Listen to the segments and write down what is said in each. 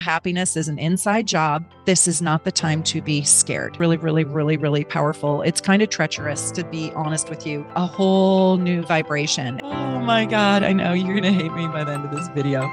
Happiness is an inside job. This is not the time to be scared. Really, really, really, really powerful. It's kind of treacherous, to be honest with you. A whole new vibration. Oh my God. I know you're going to hate me by the end of this video.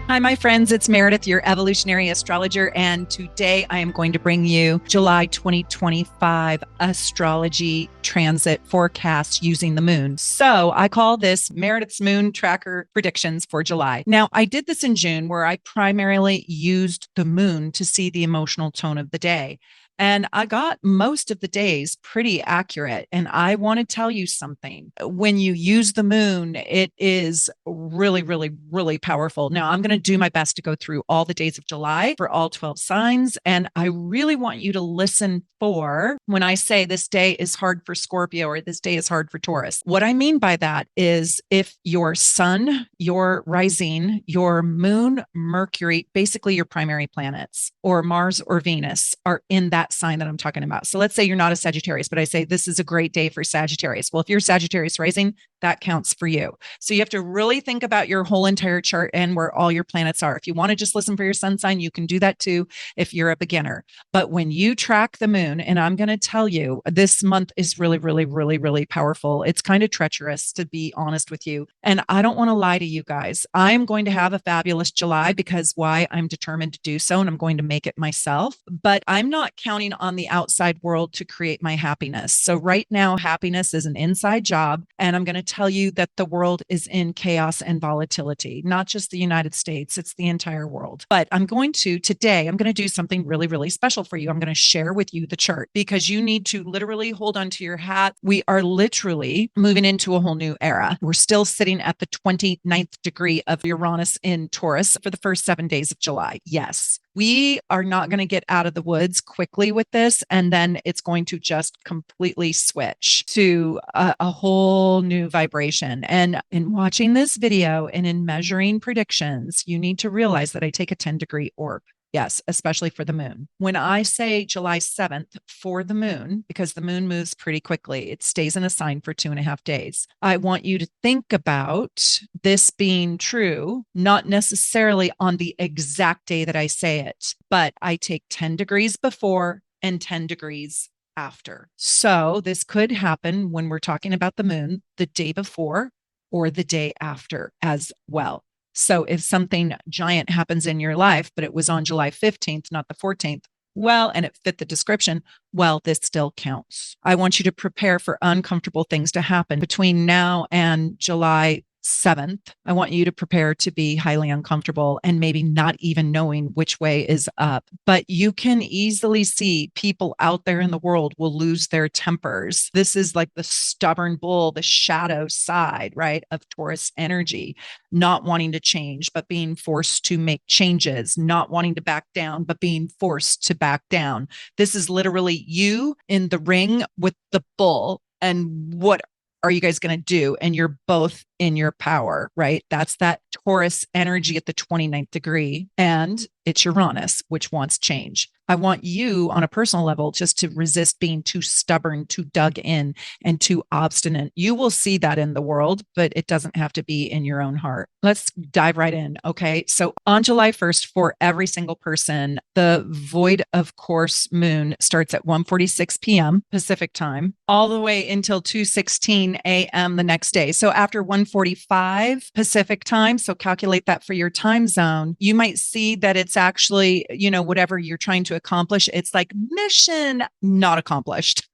Hi, my friends. It's Meredith, your evolutionary astrologer. And today I am going to bring you July 2025 astrology transit forecast using the moon. So I call this Meredith's Moon Tracker Predictions for July. Now, I did this in June where I primarily used the moon to see the emotional tone of the day. And I got most of the days pretty accurate. And I want to tell you something. When you use the moon, it is really, really, really powerful. Now, I'm going to do my best to go through all the days of July for all 12 signs. And I really want you to listen for when I say this day is hard for Scorpio or this day is hard for Taurus. What I mean by that is if your sun, your rising, your moon, Mercury, basically your primary planets, or Mars or Venus are in that sign that I'm talking about. So let's say you're not a Sagittarius, but I say this is a great day for Sagittarius. Well, if you're Sagittarius rising, that counts for you. So you have to really think about your whole entire chart and where all your planets are. If you want to just listen for your sun sign, you can do that too if you're a beginner. But when you track the moon, and I'm going to tell you, this month is really, really, really, really powerful. It's kind of treacherous, to be honest with you. And I don't want to lie to you guys. I'm going to have a fabulous July because why? I'm determined to do so, and I'm going to make it myself. But I'm not counting on the outside world to create my happiness. So right now, happiness is an inside job. And I'm going to tell you that the world is in chaos and volatility, not just the United States, it's the entire world. But today, I'm going to do something really, really special for you. I'm going to share with you the chart because you need to literally hold onto your hat. We are literally moving into a whole new era. We're still sitting at the 29th degree of Uranus in Taurus for the first 7 days of July. Yes. We are not going to get out of the woods quickly with this, and then it's going to just completely switch to a whole new vibration. And in watching this video and in measuring predictions, you need to realize that I take a 10-degree orb. Yes, especially for the moon. When I say July 7th for the moon, because the moon moves pretty quickly, it stays in a sign for 2.5 days. I want you to think about this being true, not necessarily on the exact day that I say it, but I take 10 degrees before and 10 degrees after. So this could happen when we're talking about the moon the day before or the day after as well. So if something giant happens in your life, but it was on July 15th, not the 14th, well, and it fit the description, well, this still counts. I want you to prepare for uncomfortable things to happen between now and July 7th. I want you to prepare to be highly uncomfortable and maybe not even knowing which way is up. But you can easily see people out there in the world will lose their tempers. This is like the stubborn bull, the shadow side, right, of Taurus energy, not wanting to change, but being forced to make changes, not wanting to back down, but being forced to back down. This is literally you in the ring with the bull. And what are you guys going to do? And you're both in your power, right? That's that Taurus energy at the 29th degree. And it's Uranus, which wants change. I want you on a personal level just to resist being too stubborn, too dug in, and too obstinate. You will see that in the world, but it doesn't have to be in your own heart. Let's dive right in. Okay. So on July 1st, for every single person, the void of course moon starts at 1:46 p.m. Pacific time, all the way until 2:16 a.m. the next day. So after 1:45 Pacific time, so calculate that for your time zone, you might see that it's actually, whatever you're trying to accomplish, it's like mission not accomplished.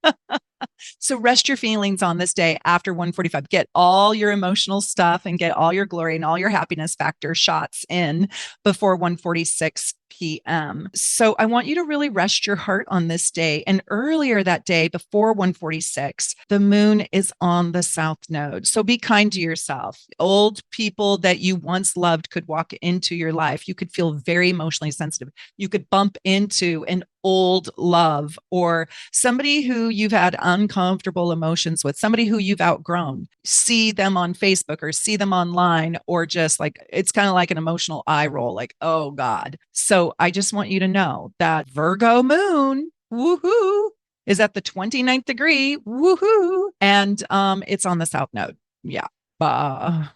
So rest your feelings on this day after 1:45. Get all your emotional stuff and get all your glory and all your happiness factor shots in before 1:46 p.m. So I want you to really rest your heart on this day. And earlier that day, before 1:46, the moon is on the south node. So be kind to yourself. Old people that you once loved could walk into your life. You could feel very emotionally sensitive. You could bump into an old love or somebody who you've had uncomfortable emotions with, somebody who you've outgrown. See them on Facebook or see them online, or just like, it's kind of like an emotional eye roll, like, oh God. So I just want you to know that Virgo moon, woohoo, is at the 29th degree, woohoo, and it's on the south node. Yeah. Bah.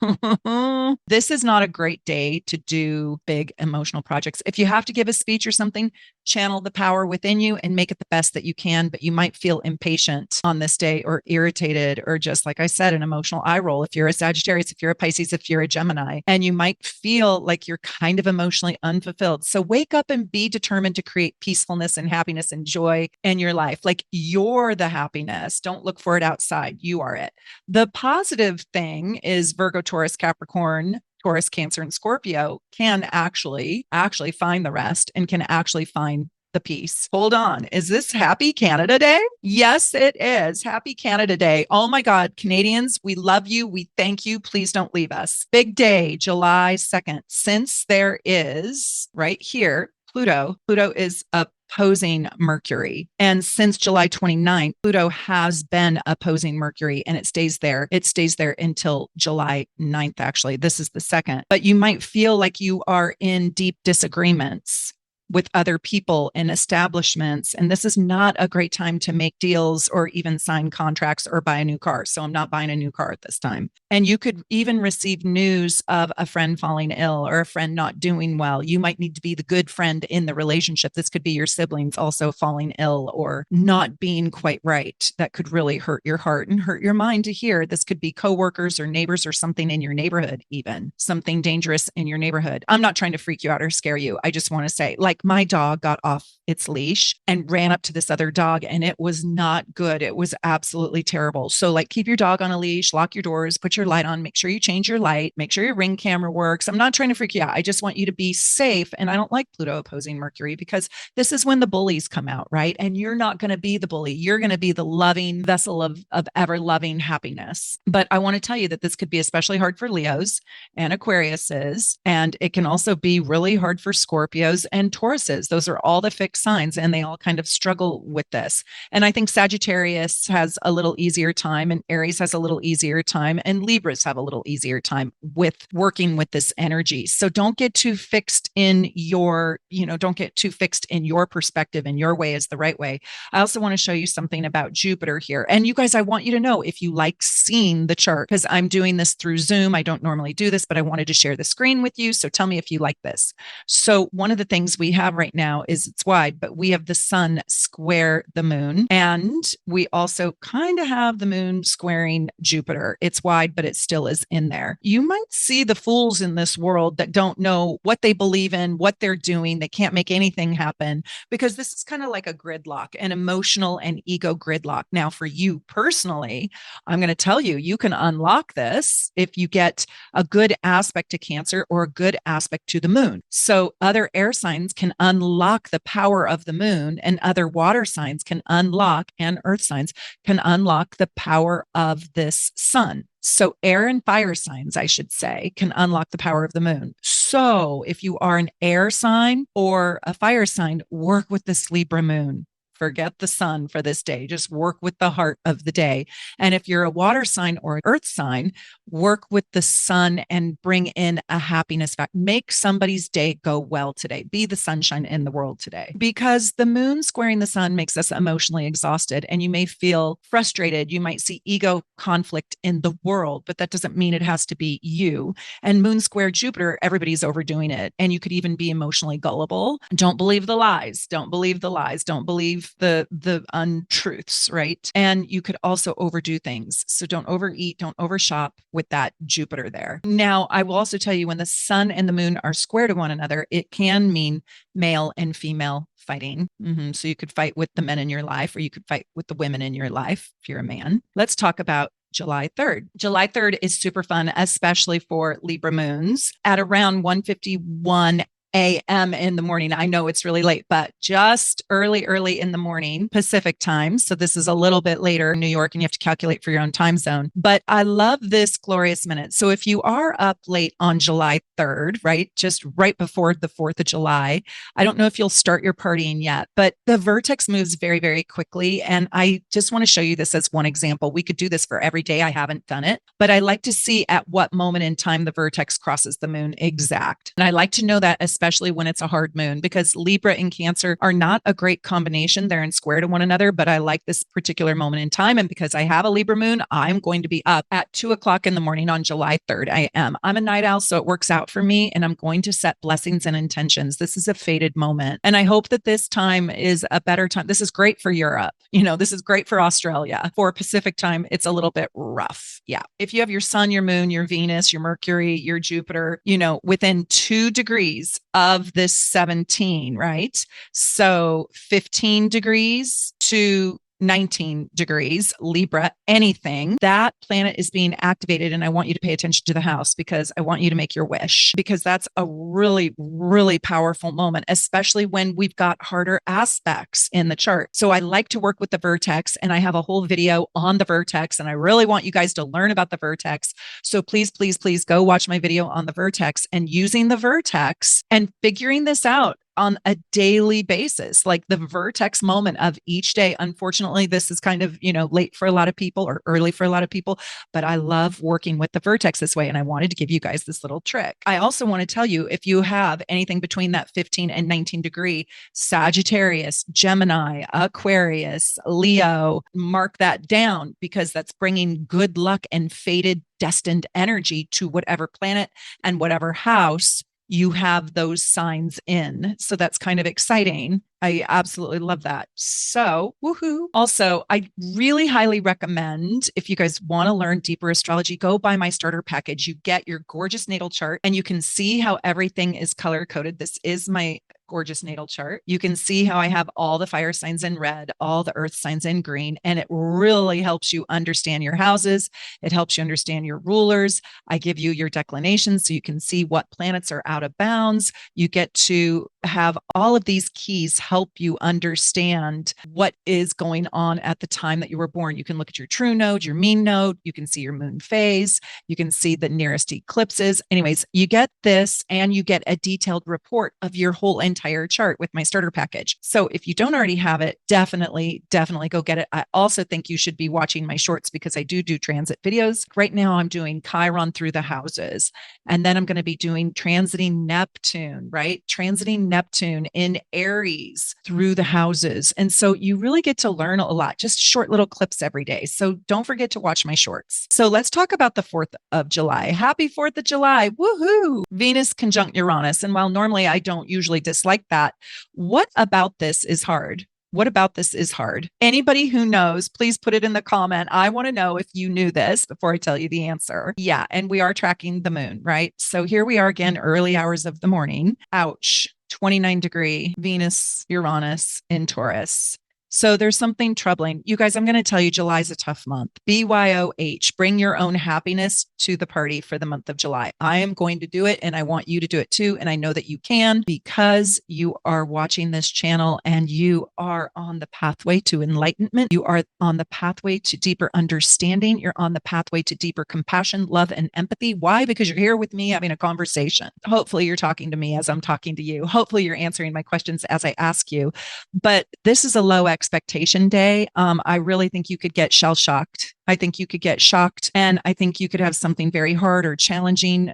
This is not a great day to do big emotional projects. If you have to give a speech or something, channel the power within you and make it the best that you can. But you might feel impatient on this day or irritated, or just like I said, an emotional eye roll. If you're a Sagittarius, if you're a Pisces, if you're a Gemini, and you might feel like you're kind of emotionally unfulfilled. So wake up and be determined to create peacefulness and happiness and joy in your life. Like you're the happiness. Don't look for it outside. You are it. The positive thing is Virgo, Taurus, Capricorn, Taurus, Cancer, and Scorpio can actually find the rest and can actually find the peace. Hold on. Is this Happy Canada Day? Yes, it is. Happy Canada Day. Oh my God, Canadians, we love you. We thank you. Please don't leave us. Big day, July 2nd. Since there is right here, Pluto is opposing Mercury. And since July 29th, Pluto has been opposing Mercury and it stays there. It stays there until July 9th, actually. This is the second. But you might feel like you are in deep disagreements with other people and establishments. And this is not a great time to make deals or even sign contracts or buy a new car. So I'm not buying a new car at this time. And you could even receive news of a friend falling ill or a friend not doing well. You might need to be the good friend in the relationship. This could be your siblings also falling ill or not being quite right. That could really hurt your heart and hurt your mind to hear. This could be coworkers or neighbors or something in your neighborhood, even something dangerous in your neighborhood. I'm not trying to freak you out or scare you. I just want to say, like, my dog got off its leash and ran up to this other dog, and it was not good. It was absolutely terrible. So, like, keep your dog on a leash, lock your doors, put your light on, make sure you change your light, make sure your Ring camera works. I'm not trying to freak you out. I just want you to be safe. And I don't like Pluto opposing Mercury because this is when the bullies come out, right? And you're not going to be the bully. You're going to be the loving vessel of ever loving happiness. But I want to tell you that this could be especially hard for Leos and Aquariuses. And it can also be really hard for Scorpios and Tauruses. Those are all the fixed signs, and they all kind of struggle with this. And I think Sagittarius has a little easier time, and Aries has a little easier time, and Libras have a little easier time with working with this energy. So don't get too fixed in your, don't get too fixed in your perspective and your way is the right way. I also want to show you something about Jupiter here. And you guys, I want you to know if you like seeing the chart, because I'm doing this through Zoom. I don't normally do this, but I wanted to share the screen with you. So tell me if you like this. So one of the things we have right now is it's wide, but we have the sun square the moon. And we also kind of have the moon squaring Jupiter. It's wide, but it still is in there. You might see the fools in this world that don't know what they believe in, what they're doing. They can't make anything happen because this is kind of like a gridlock, an emotional and ego gridlock. Now, for you personally, I'm going to tell you, you can unlock this if you get a good aspect to Cancer or a good aspect to the moon. So other air signs can unlock the power of the moon, and other water signs can unlock, and earth signs can unlock the power of this sun. So air and fire signs, I should say, can unlock the power of the moon. So if you are an air sign or a fire sign, work with this Libra moon. Forget the sun for this day. Just work with the heart of the day. And if you're a water sign or an earth sign, work with the sun and bring in a happiness factor. Make somebody's day go well today. Be the sunshine in the world today. Because the moon squaring the sun makes us emotionally exhausted, and you may feel frustrated. You might see ego conflict in the world, but that doesn't mean it has to be you. And moon square Jupiter, everybody's overdoing it. And you could even be emotionally gullible. Don't believe the lies. Don't believe the lies. Don't believe the untruths, right? And you could also overdo things. So don't overeat, don't overshop with that Jupiter there. Now, I will also tell you, when the sun and the moon are square to one another, it can mean male and female fighting. So you could fight with the men in your life, or you could fight with the women in your life if you're a man. Let's talk about July 3rd. July 3rd is super fun, especially for Libra moons at around 1:51 a.m. in the morning. I know it's really late, but just early in the morning Pacific time. So this is a little bit later in New York, and you have to calculate for your own time zone. But I love this glorious minute. So if you are up late on July 3rd, right, just right before the 4th of July, I don't know if you'll start your partying yet, but the vertex moves very, very quickly. And I just want to show you this as one example. We could do this for every day. I haven't done it, but I like to see at what moment in time the vertex crosses the moon exact. And I like to know that, especially especially when it's a hard moon, because Libra and Cancer are not a great combination. They're in square to one another, but I like this particular moment in time. And because I have a Libra moon, I'm going to be up at 2 o'clock in the morning on July 3rd. I'm a night owl, so it works out for me. And I'm going to set blessings and intentions. This is a fated moment. And I hope that this time is a better time. This is great for Europe. This is great for Australia. For Pacific time, it's a little bit rough. Yeah. If you have your sun, your moon, your Venus, your Mercury, your Jupiter, within 2 degrees of this 17, right? So 15 degrees to 19 degrees, Libra, anything, that planet is being activated. And I want you to pay attention to the house because I want you to make your wish, because that's a really, really powerful moment, especially when we've got harder aspects in the chart. So I like to work with the vertex, and I have a whole video on the vertex, and I really want you guys to learn about the vertex. So please, please, please go watch my video on the vertex and using the vertex and figuring this out on a daily basis, like the vertex moment of each day. Unfortunately, this is kind of, late for a lot of people or early for a lot of people, but I love working with the vertex this way. And I wanted to give you guys this little trick. I also want to tell you, if you have anything between that 15 and 19 degree, Sagittarius, Gemini, Aquarius, Leo, mark that down because that's bringing good luck and fated destined energy to whatever planet and whatever house you have those signs in. So that's kind of exciting. I absolutely love that. So, woohoo. Also, I really highly recommend, if you guys want to learn deeper astrology, go buy my starter package. You get your gorgeous natal chart and you can see how everything is color coded. This is my gorgeous natal chart. You can see how I have all the fire signs in red, all the earth signs in green, and it really helps you understand your houses. It helps you understand your rulers. I give you your declinations so you can see what planets are out of bounds. You get to have all of these keys help you understand what is going on at the time that you were born. You can look at your true node, your mean node. You can see your moon phase. You can see the nearest eclipses. Anyways, you get this and you get a detailed report of your whole entire chart with my starter package. So if you don't already have it, definitely go get it. I also think you should be watching my shorts because I do transit videos. Right now I'm doing Chiron through the houses. And then I'm going to be doing transiting Neptune, right? Transiting Neptune in Aries through the houses. And so you really get to learn a lot, just short little clips every day. So don't forget to watch my shorts. So let's talk about the 4th of July. Happy 4th of July. Woohoo. Venus conjunct Uranus. And while normally I don't usually dislike that, what about this is hard? What about this is hard? Anybody who knows, please put it in the comment. I want to know if you knew this before I tell you the answer. Yeah. And we are tracking the moon, right? So here we are again, early hours of the morning. Ouch. 29 degree Venus, Uranus in Taurus. So there's something troubling. You guys, I'm going to tell you, July is a tough month. BYOH, bring your own happiness to the party for the month of July. I am going to do it and I want you to do it too. And I know that you can because you are watching this channel and you are on the pathway to enlightenment. You are on the pathway to deeper understanding. You're on the pathway to deeper compassion, love, and empathy. Why? Because you're here with me having a conversation. Hopefully you're talking to me as I'm talking to you. Hopefully you're answering my questions as I ask you. But this is a low expectation day. I really think you could get shell shocked. I think you could get shocked and I think you could have something very hard or challenging,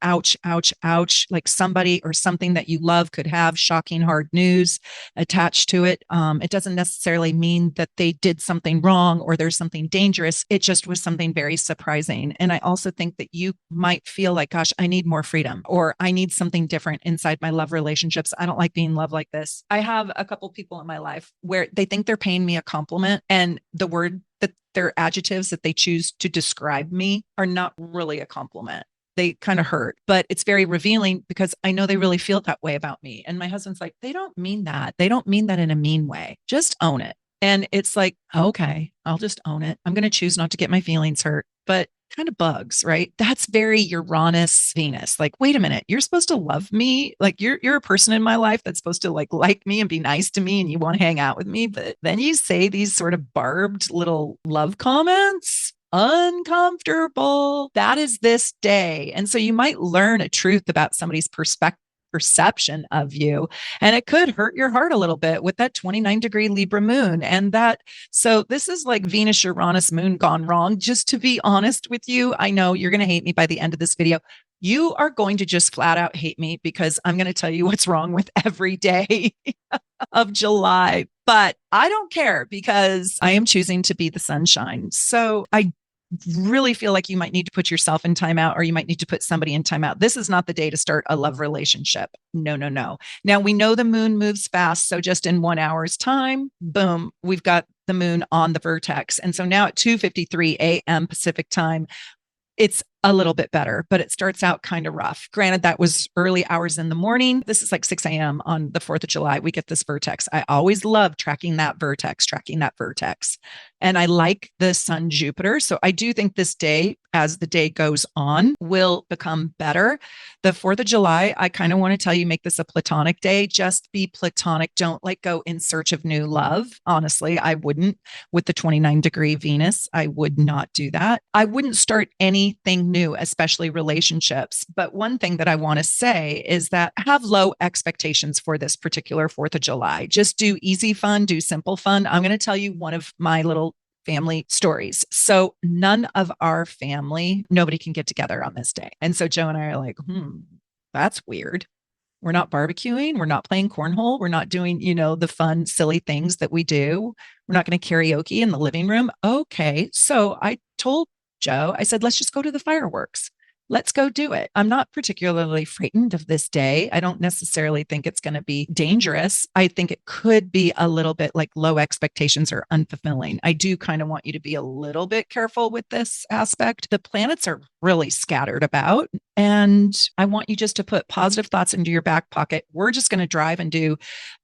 ouch, ouch, ouch, like somebody or something that you love could have shocking, hard news attached to it. It doesn't necessarily mean that they did something wrong or there's something dangerous. It just was something very surprising. And I also think that you might feel like, gosh, I need more freedom or I need something different inside my love relationships. I don't like being loved like this. I have a couple people in my life where they think they're paying me a compliment and the word that their adjectives that they choose to describe me are not really a compliment. They kind of hurt, but it's very revealing because I know they really feel that way about me. And my husband's like, they don't mean that. They don't mean that in a mean way. Just own it. And it's like, okay, I'll just own it. I'm going to choose not to get my feelings hurt, but kind of bugs, right? That's very Uranus, Venus. Like, wait a minute, you're supposed to love me. Like you're a person in my life that's supposed to like me and be nice to me and you want to hang out with me. But then you say these sort of barbed little love comments. Uncomfortable. That is this day. And so you might learn a truth about somebody's perception of you. And it could hurt your heart a little bit with that 29 degree Libra moon. And so this is like Venus, Uranus moon gone wrong. Just to be honest with you, I know you're going to hate me by the end of this video. You are going to just flat out hate me because I'm going to tell you what's wrong with every day of July. But I don't care because I am choosing to be the sunshine. So I really feel like you might need to put yourself in timeout or you might need to put somebody in timeout. This is not the day to start a love relationship. No, no, no. Now we know the moon moves fast. So just in 1 hour's time, boom, we've got the moon on the vertex. And so now at 2:53 a.m. Pacific time, it's a little bit better, but it starts out kind of rough. Granted, that was early hours in the morning. This is like 6 a.m. on the 4th of July. We get this vertex. I always love tracking that vertex. And I like the sun Jupiter. So I do think this day, as the day goes on, will become better. The 4th of July, I kind of want to tell you, make this a platonic day. Just be platonic. Don't like go in search of new love. Honestly, I wouldn't. With the 29-degree Venus, I would not do that. I wouldn't start anything new, especially relationships. But one thing that I want to say is that have low expectations for this particular 4th of July. Just do easy fun, do simple fun. I'm going to tell you one of my little family stories. So none of our family, nobody can get together on this day. And so Joe and I are like, that's weird. We're not barbecuing. We're not playing cornhole. We're not doing, the fun, silly things that we do. We're not going to karaoke in the living room. Okay. So I told Joe, I said, let's just go to the fireworks. Let's go do it. I'm not particularly frightened of this day. I don't necessarily think it's going to be dangerous. I think it could be a little bit like low expectations or unfulfilling. I do kind of want you to be a little bit careful with this aspect. The planets are really scattered about, and I want you just to put positive thoughts into your back pocket. We're just going to drive and do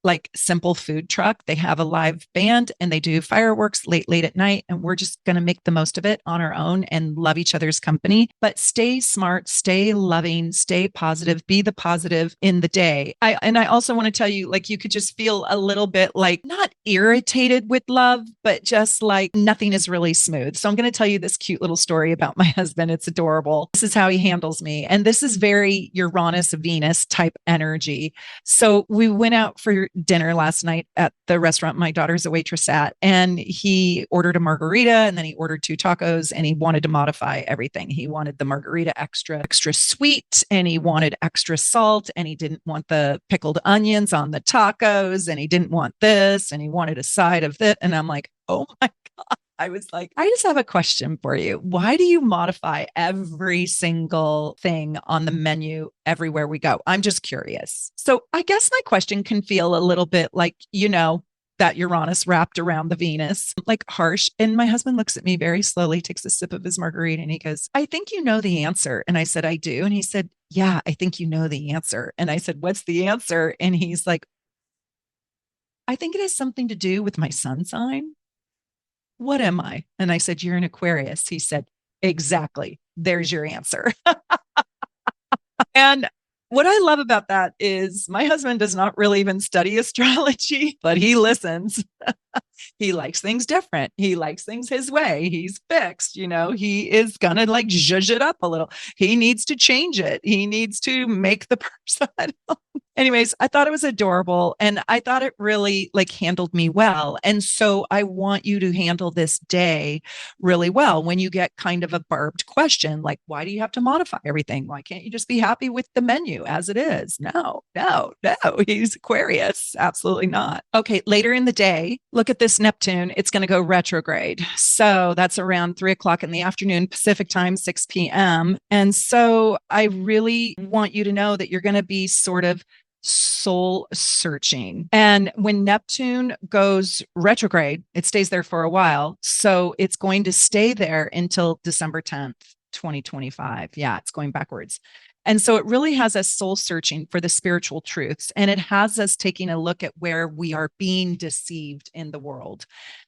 like simple food truck. They have a live band and they do fireworks late at night. And we're just going to make the most of it on our own and love each other's company, but stay smart, stay loving, stay positive, be the positive in the day. I also want to tell you, like, you could just feel a little bit like not irritated with love, but just like nothing is really smooth. So I'm going to tell you this cute little story about my husband. It's adorable. This is how he handles me. And this is very Uranus Venus type energy. So we went out for dinner last night at the restaurant my daughter's a waitress at, and he ordered a margarita and then he ordered 2 tacos and he wanted to modify everything. He wanted the margarita extra sweet, and he wanted extra salt, and he didn't want the pickled onions on the tacos, and he didn't want this, and he wanted a side of it. And I'm like, oh my God. I was like, I just have a question for you. Why do you modify every single thing on the menu everywhere we go? I'm just curious. So I guess my question can feel a little bit like, that Uranus wrapped around the Venus, like harsh. And my husband looks at me very slowly, takes a sip of his margarita, and he goes, I think you know the answer. And I said, I do. And he said, yeah, I think you know the answer. And I said, what's the answer? And he's like, I think it has something to do with my sun sign. What am I? And I said, you're an Aquarius. He said, exactly. There's your answer. And what I love about that is my husband does not really even study astrology, but he listens. He likes things different. He likes things his way. He's fixed, he is going to like zhuzh it up a little. He needs to change it. He needs to make the person. Anyways, I thought it was adorable and I thought it really like handled me well. And so I want you to handle this day really well. When you get kind of a barbed question, like, why do you have to modify everything? Why can't you just be happy with the menu as it is? No. He's Aquarius. Absolutely not. Okay. Later in the day, look at this Neptune. It's going to go retrograde. So that's around 3:00 in the afternoon, Pacific time, 6 p.m. And so I really want you to know that you're going to be sort of soul searching. And when Neptune goes retrograde, it stays there for a while. So it's going to stay there until December 10th, 2025. Yeah, it's going backwards. And so it really has us soul searching for the spiritual truths. And it has us taking a look at where we are being deceived in the world.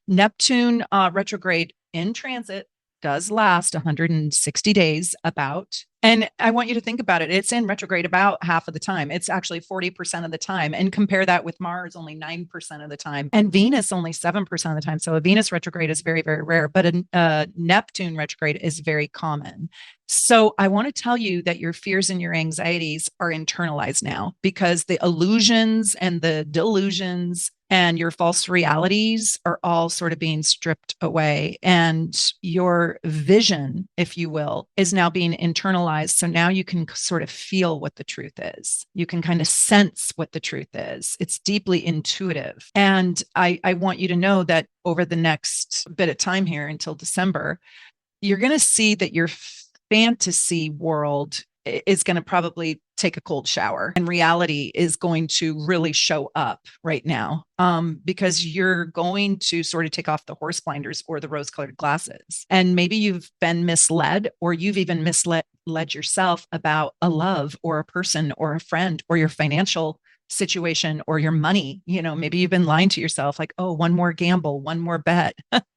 Neptune retrograde in transit does last 160 days about. And I want you to think about it. It's in retrograde about half of the time. It's actually 40% of the time. And compare that with Mars, only 9% of the time, and Venus, only 7% of the time. So a Venus retrograde is very, very rare, but a Neptune retrograde is very common. So I want to tell you that your fears and your anxieties are internalized now because the illusions and the delusions and your false realities are all sort of being stripped away. And your vision, if you will, is now being internalized. So now you can sort of feel what the truth is. You can kind of sense what the truth is. It's deeply intuitive. And I want you to know that over the next bit of time here until December, you're going to see that your fantasy world is going to probably take a cold shower, and reality is going to really show up right now, because you're going to sort of take off the horse blinders or the rose-colored glasses. And maybe you've been misled, or you've even misled yourself about a love or a person or a friend or your financial situation or your money. Maybe you've been lying to yourself like, oh, one more gamble, one more bet.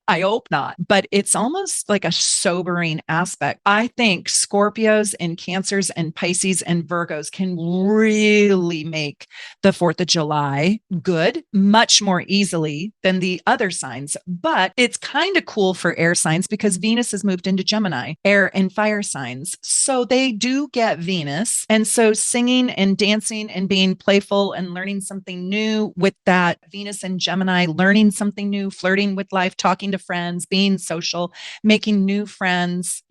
I hope not. But it's almost like a sobering aspect. I think Scorpios and Cancers and Pisces and Virgos can really make the 4th of July good much more easily than the other signs. But it's kind of cool for air signs because Venus has moved into Gemini, air and fire signs. So they do get Venus. And so singing and dancing and being playful and learning something new with that Venus and Gemini, learning something new, flirting with life, talking to friends, being social, making new friends,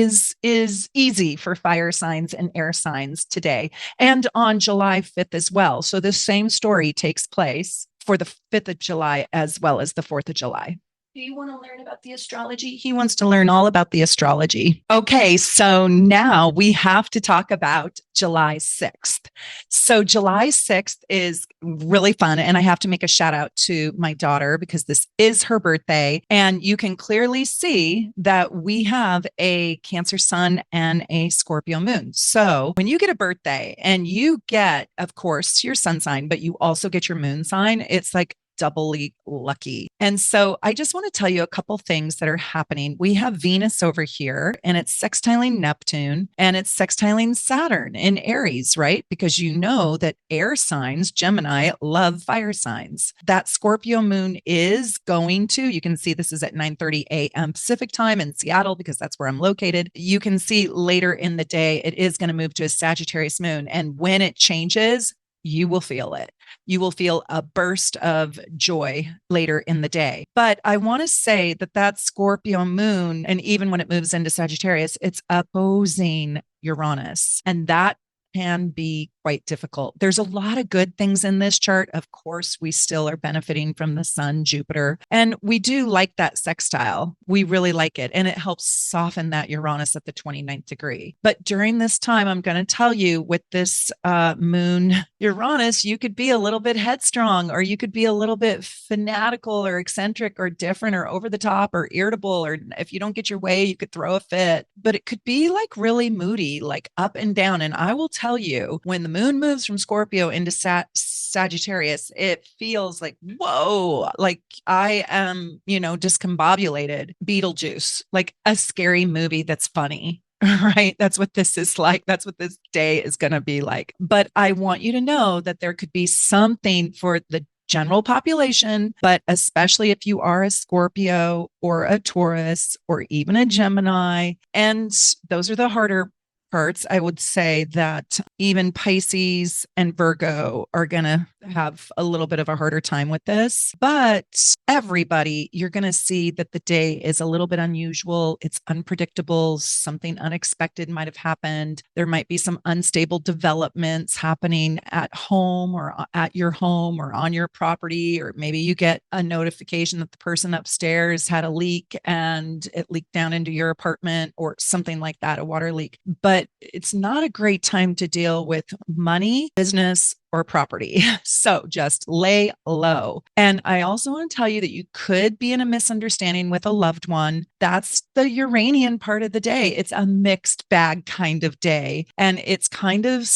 is easy for fire signs and air signs today. And on July 5th as well. So the same story takes place for the 5th of July as well as the 4th of July. Do you want to learn about the astrology? He wants to learn all about the astrology. Okay, so now we have to talk about July 6th. So July 6th is really fun. And I have to make a shout out to my daughter because this is her birthday. And you can clearly see that we have a Cancer sun and a Scorpio moon. So when you get a birthday and you get, of course, your sun sign, but you also get your moon sign, it's like doubly lucky. And so I just want to tell you a couple things that are happening. We have Venus over here and it's sextiling Neptune and it's sextiling Saturn in Aries, right? Because you know that air signs, Gemini, love fire signs. That Scorpio moon is going to, you can see this is at 9:30 a.m. Pacific time in Seattle because that's where I'm located. You can see later in the day, it is going to move to a Sagittarius moon. And when it changes, you will feel it. You will feel a burst of joy later in the day. But I want to say that Scorpio moon, and even when it moves into Sagittarius, it's opposing Uranus. And that can be quite difficult. There's a lot of good things in this chart. Of course, we still are benefiting from the sun, Jupiter, and we do like that sextile. We really like it. And it helps soften that Uranus at the 29th degree. But during this time, I'm going to tell you with this moon Uranus, you could be a little bit headstrong, or you could be a little bit fanatical or eccentric or different or over the top or irritable. Or if you don't get your way, you could throw a fit. But it could be like really moody, like up and down. And I will tell you, when the moon moves from Scorpio into Sagittarius, it feels like, whoa, like I am, discombobulated, Beetlejuice, like a scary movie that's funny. Right. That's what this is like. That's what this day is going to be like. But I want you to know that there could be something for the general population, but especially if you are a Scorpio or a Taurus or even a Gemini. And those are the harder parts. I would say that even Pisces and Virgo are going to have a little bit of a harder time with this. But everybody, you're going to see that the day is a little bit unusual. It's unpredictable. Something unexpected might have happened. There might be some unstable developments happening at home or at your home or on your property. Or maybe you get a notification that the person upstairs had a leak and it leaked down into your apartment or something like that, a water leak. But it's not a great time to deal with money, business, or property. So just lay low. And I also want to tell you that you could be in a misunderstanding with a loved one. That's the Uranian part of the day. It's a mixed bag kind of day. And it's kind of,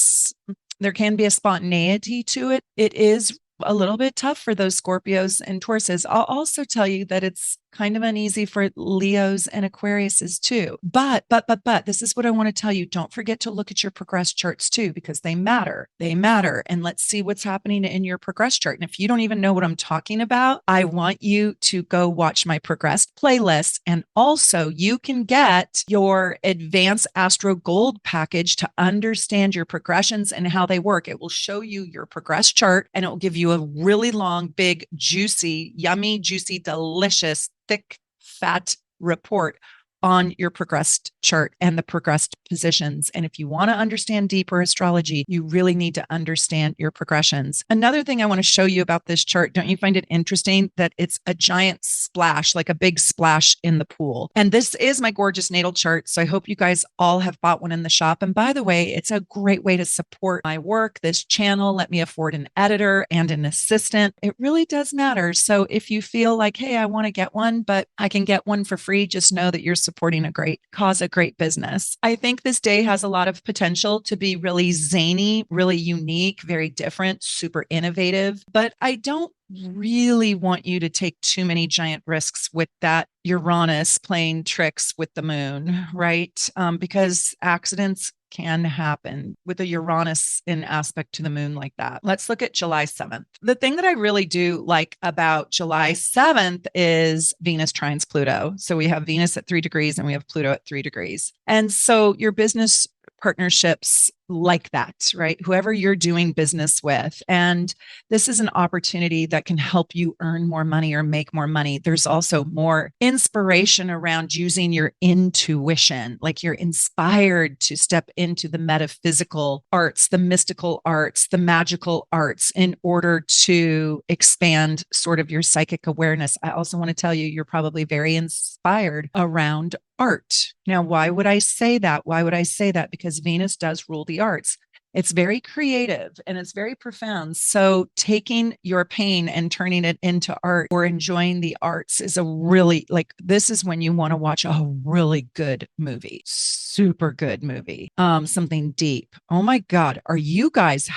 there can be a spontaneity to it. It is a little bit tough for those Scorpios and Tauruses. I'll also tell you that it's kind of uneasy for Leos and Aquariuses too. But this is what I want to tell you. Don't forget to look at your progress charts too, because they matter. They matter. And let's see what's happening in your progress chart. And if you don't even know what I'm talking about, I want you to go watch my progressed playlist. And also you can get your advanced Astro Gold package to understand your progressions and how they work. It will show you your progress chart, and it will give you a really long, big, juicy, yummy, juicy, delicious, thick, fat report on your progressed chart and the progressed positions. And if you want to understand deeper astrology, you really need to understand your progressions. Another thing I want to show you about this chart, don't you find it interesting that it's a giant splash, like a big splash in the pool? And this is my gorgeous natal chart. So I hope you guys all have bought one in the shop. And by the way, it's a great way to support my work, this channel. Let me afford an editor and an assistant. It really does matter. So if you feel like, hey, I want to get one, but I can get one for free, just know that you're supporting a great cause, a great business. I think this day has a lot of potential to be really zany, really unique, very different, super innovative, but I don't really want you to take too many giant risks with that Uranus playing tricks with the moon, right? Because accidents can happen with a Uranus in aspect to the moon like that. Let's look at July 7th. The thing that I really do like about July 7th is Venus trines Pluto. So we have Venus at 3 degrees and we have Pluto at 3 degrees. And so your business partnerships like that, right? Whoever you're doing business with. And this is an opportunity that can help you earn more money or make more money. There's also more inspiration around using your intuition, like you're inspired to step into the metaphysical arts, the mystical arts, the magical arts in order to expand sort of your psychic awareness. I also want to tell you, you're probably very inspired around art. Now, why would I say that? Why would I say that? Because Venus does rule the arts. It's very creative and it's very profound. So taking your pain and turning it into art or enjoying the arts is a really, like, this is when you want to watch a really good movie, super good movie, something deep. Oh my God. Are you guys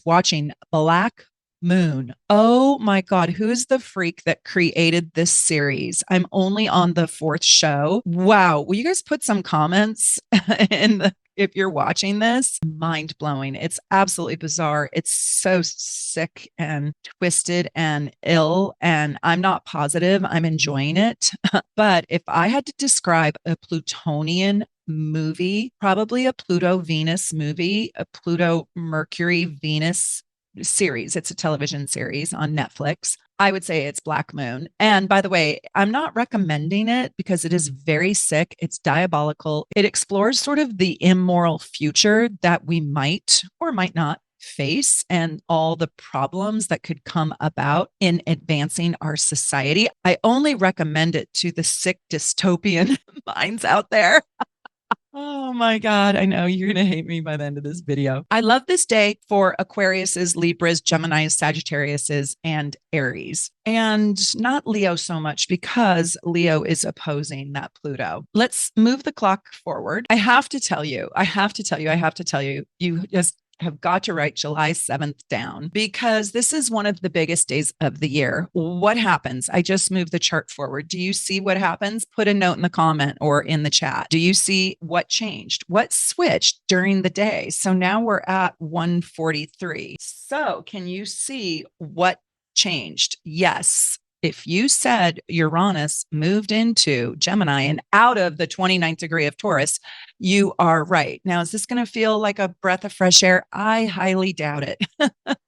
watching Black Moon? Oh my God. Who's the freak that created this series? I'm only on the 4th show. Wow. Will you guys put some comments if you're watching this? Mind blowing. It's absolutely bizarre. It's so sick and twisted and ill. And I'm not positive I'm enjoying it. But if I had to describe a Plutonian movie, probably a Pluto Venus movie, a Pluto Mercury Venus series. It's a television series on Netflix. I would say it's Black Moon. And by the way, I'm not recommending it because it is very sick. It's diabolical. It explores sort of the immoral future that we might or might not face and all the problems that could come about in advancing our society. I only recommend it to the sick dystopian minds out there. Oh my God. I know you're going to hate me by the end of this video. I love this day for Aquariuses, Libras, Geminis, Sagittariuses, and Aries. And not Leo so much because Leo is opposing that Pluto. Let's move the clock forward. I have to tell you, you just have got to write July 7th down because this is one of the biggest days of the year. What happens? I just moved the chart forward. Do you see what happens? Put a note in the comment or in the chat. Do you see what changed? What switched during the day? So now we're at 1:43. So can you see what changed? Yes. If you said Uranus moved into Gemini and out of the 29th degree of Taurus, you are right. Now, is this going to feel like a breath of fresh air? I highly doubt it.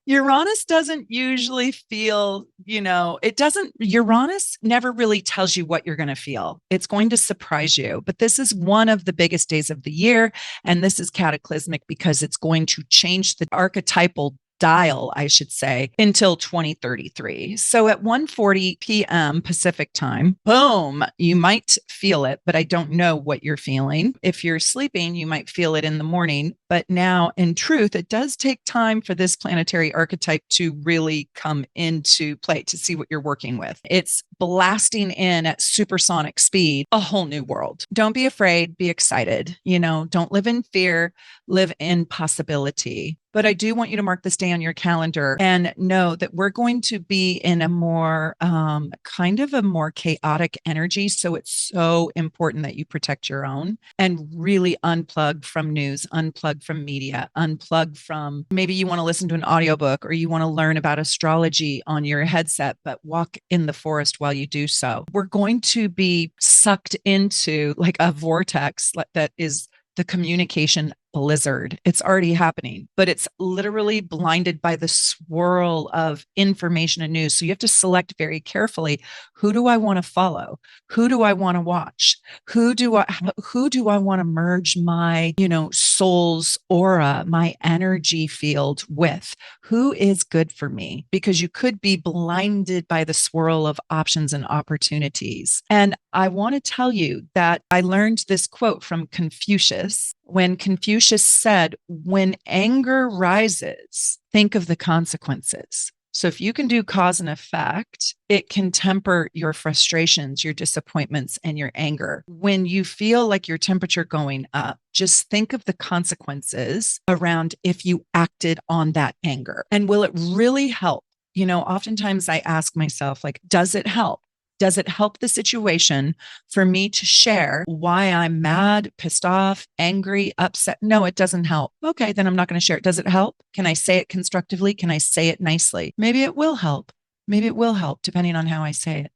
Uranus doesn't usually feel, Uranus never really tells you what you're going to feel. It's going to surprise you. But this is one of the biggest days of the year. And this is cataclysmic because it's going to change the archetypal dial, I should say, until 2033. So at 1:40 p.m. Pacific time, boom, you might feel it, but I don't know what you're feeling. If you're sleeping, you might feel it in the morning. But now, in truth, it does take time for this planetary archetype to really come into play to see what you're working with. It's blasting in at supersonic speed, a whole new world. Don't be afraid, be excited. Don't live in fear, live in possibility. But I do want you to mark this day on your calendar and know that we're going to be in a more kind of a more chaotic energy. So it's so important that you protect your own and really unplug from news, unplug from media, unplug from, maybe you want to listen to an audiobook or you want to learn about astrology on your headset, but walk in the forest while you do so. We're going to be sucked into like a vortex that is the communication blizzard. It's already happening, but it's literally blinded by the swirl of information and news. So you have to select very carefully, who do I want to follow? Who do I want to watch? Who do I want to merge my, soul's aura, my energy field with? Who is good for me? Because you could be blinded by the swirl of options and opportunities. And I want to tell you that I learned this quote from Confucius when Confucius said, when anger rises, think of the consequences. So if you can do cause and effect, it can temper your frustrations, your disappointments, and your anger. When you feel like your temperature going up, just think of the consequences around if you acted on that anger. And will it really help? Oftentimes I ask myself, like, does it help? Does it help the situation for me to share why I'm mad, pissed off, angry, upset? No, it doesn't help. Okay, then I'm not going to share it. Does it help? Can I say it constructively? Can I say it nicely? Maybe it will help. Maybe it will help depending on how I say it.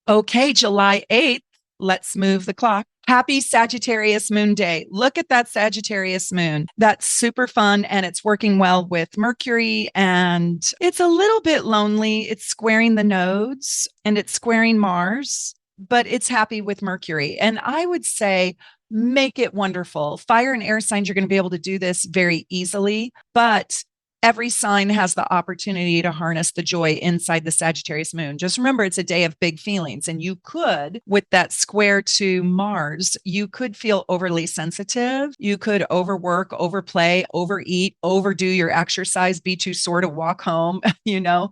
Okay, July 8th, let's move the clock. Happy Sagittarius moon day. Look at that Sagittarius moon. That's super fun and it's working well with Mercury and it's a little bit lonely. It's squaring the nodes and it's squaring Mars, but it's happy with Mercury. And I would say make it wonderful. Fire and air signs, you're going to be able to do this very easily, but every sign has the opportunity to harness the joy inside the Sagittarius moon. Just remember, it's a day of big feelings. And you could, with that square to Mars, you could feel overly sensitive. You could overwork, overplay, overeat, overdo your exercise, be too sore to walk home,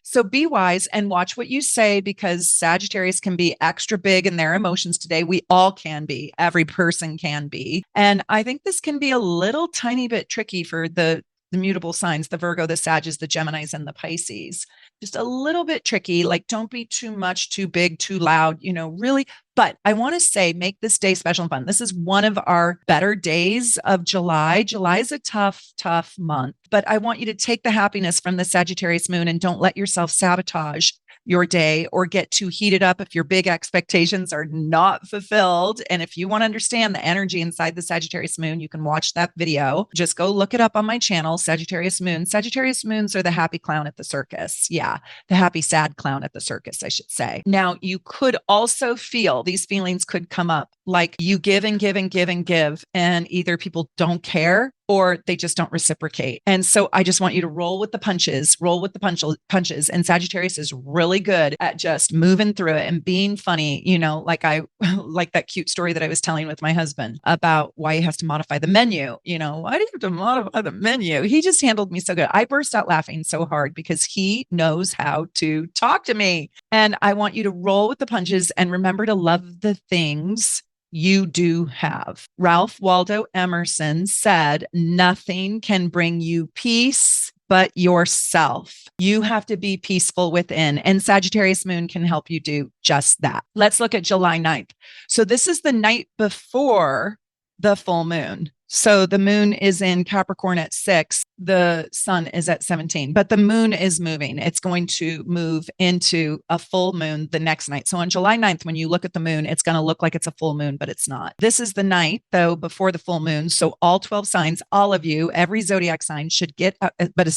So be wise and watch what you say because Sagittarius can be extra big in their emotions today. We all can be. Every person can be. And I think this can be a little tiny bit tricky for the mutable signs, the Virgo, the Sagittarius, the Geminis, and the Pisces. Just a little bit tricky. Like, don't be too much, too big, too loud, really. But I want to say, make this day special and fun. This is one of our better days of July. July is a tough, tough month, but I want you to take the happiness from the Sagittarius moon and don't let yourself sabotage your day or get too heated up if your big expectations are not fulfilled. And if you want to understand the energy inside the Sagittarius moon, you can watch that video. Just go look it up on my channel, Sagittarius moon. Sagittarius moons are the happy clown at the circus. Yeah, the happy, sad clown at the circus, I should say. Now, you could also feel, these feelings could come up, like you give and give and give and give, and either people don't care or they just don't reciprocate. And so I just want you to roll with the punches. And Sagittarius is really good at just moving through it and being funny, like like that cute story that I was telling with my husband about why he has to modify the menu. Why do you have to modify the menu? He just handled me so good. I burst out laughing so hard because he knows how to talk to me. And I want you to roll with the punches and remember to love the things you do have. Ralph Waldo Emerson said, nothing can bring you peace but yourself. You have to be peaceful within, and Sagittarius moon can help you do just that. Let's look at July 9th. So this is the night before the full moon. So the moon is in Capricorn at 6, the sun is at 17, but the moon is moving. It's going to move into a full moon the next night. So on July 9th, when you look at the moon, it's going to look like it's a full moon, but it's not. This is the night, though, before the full moon. So all 12 signs, all of you, every zodiac sign should get, but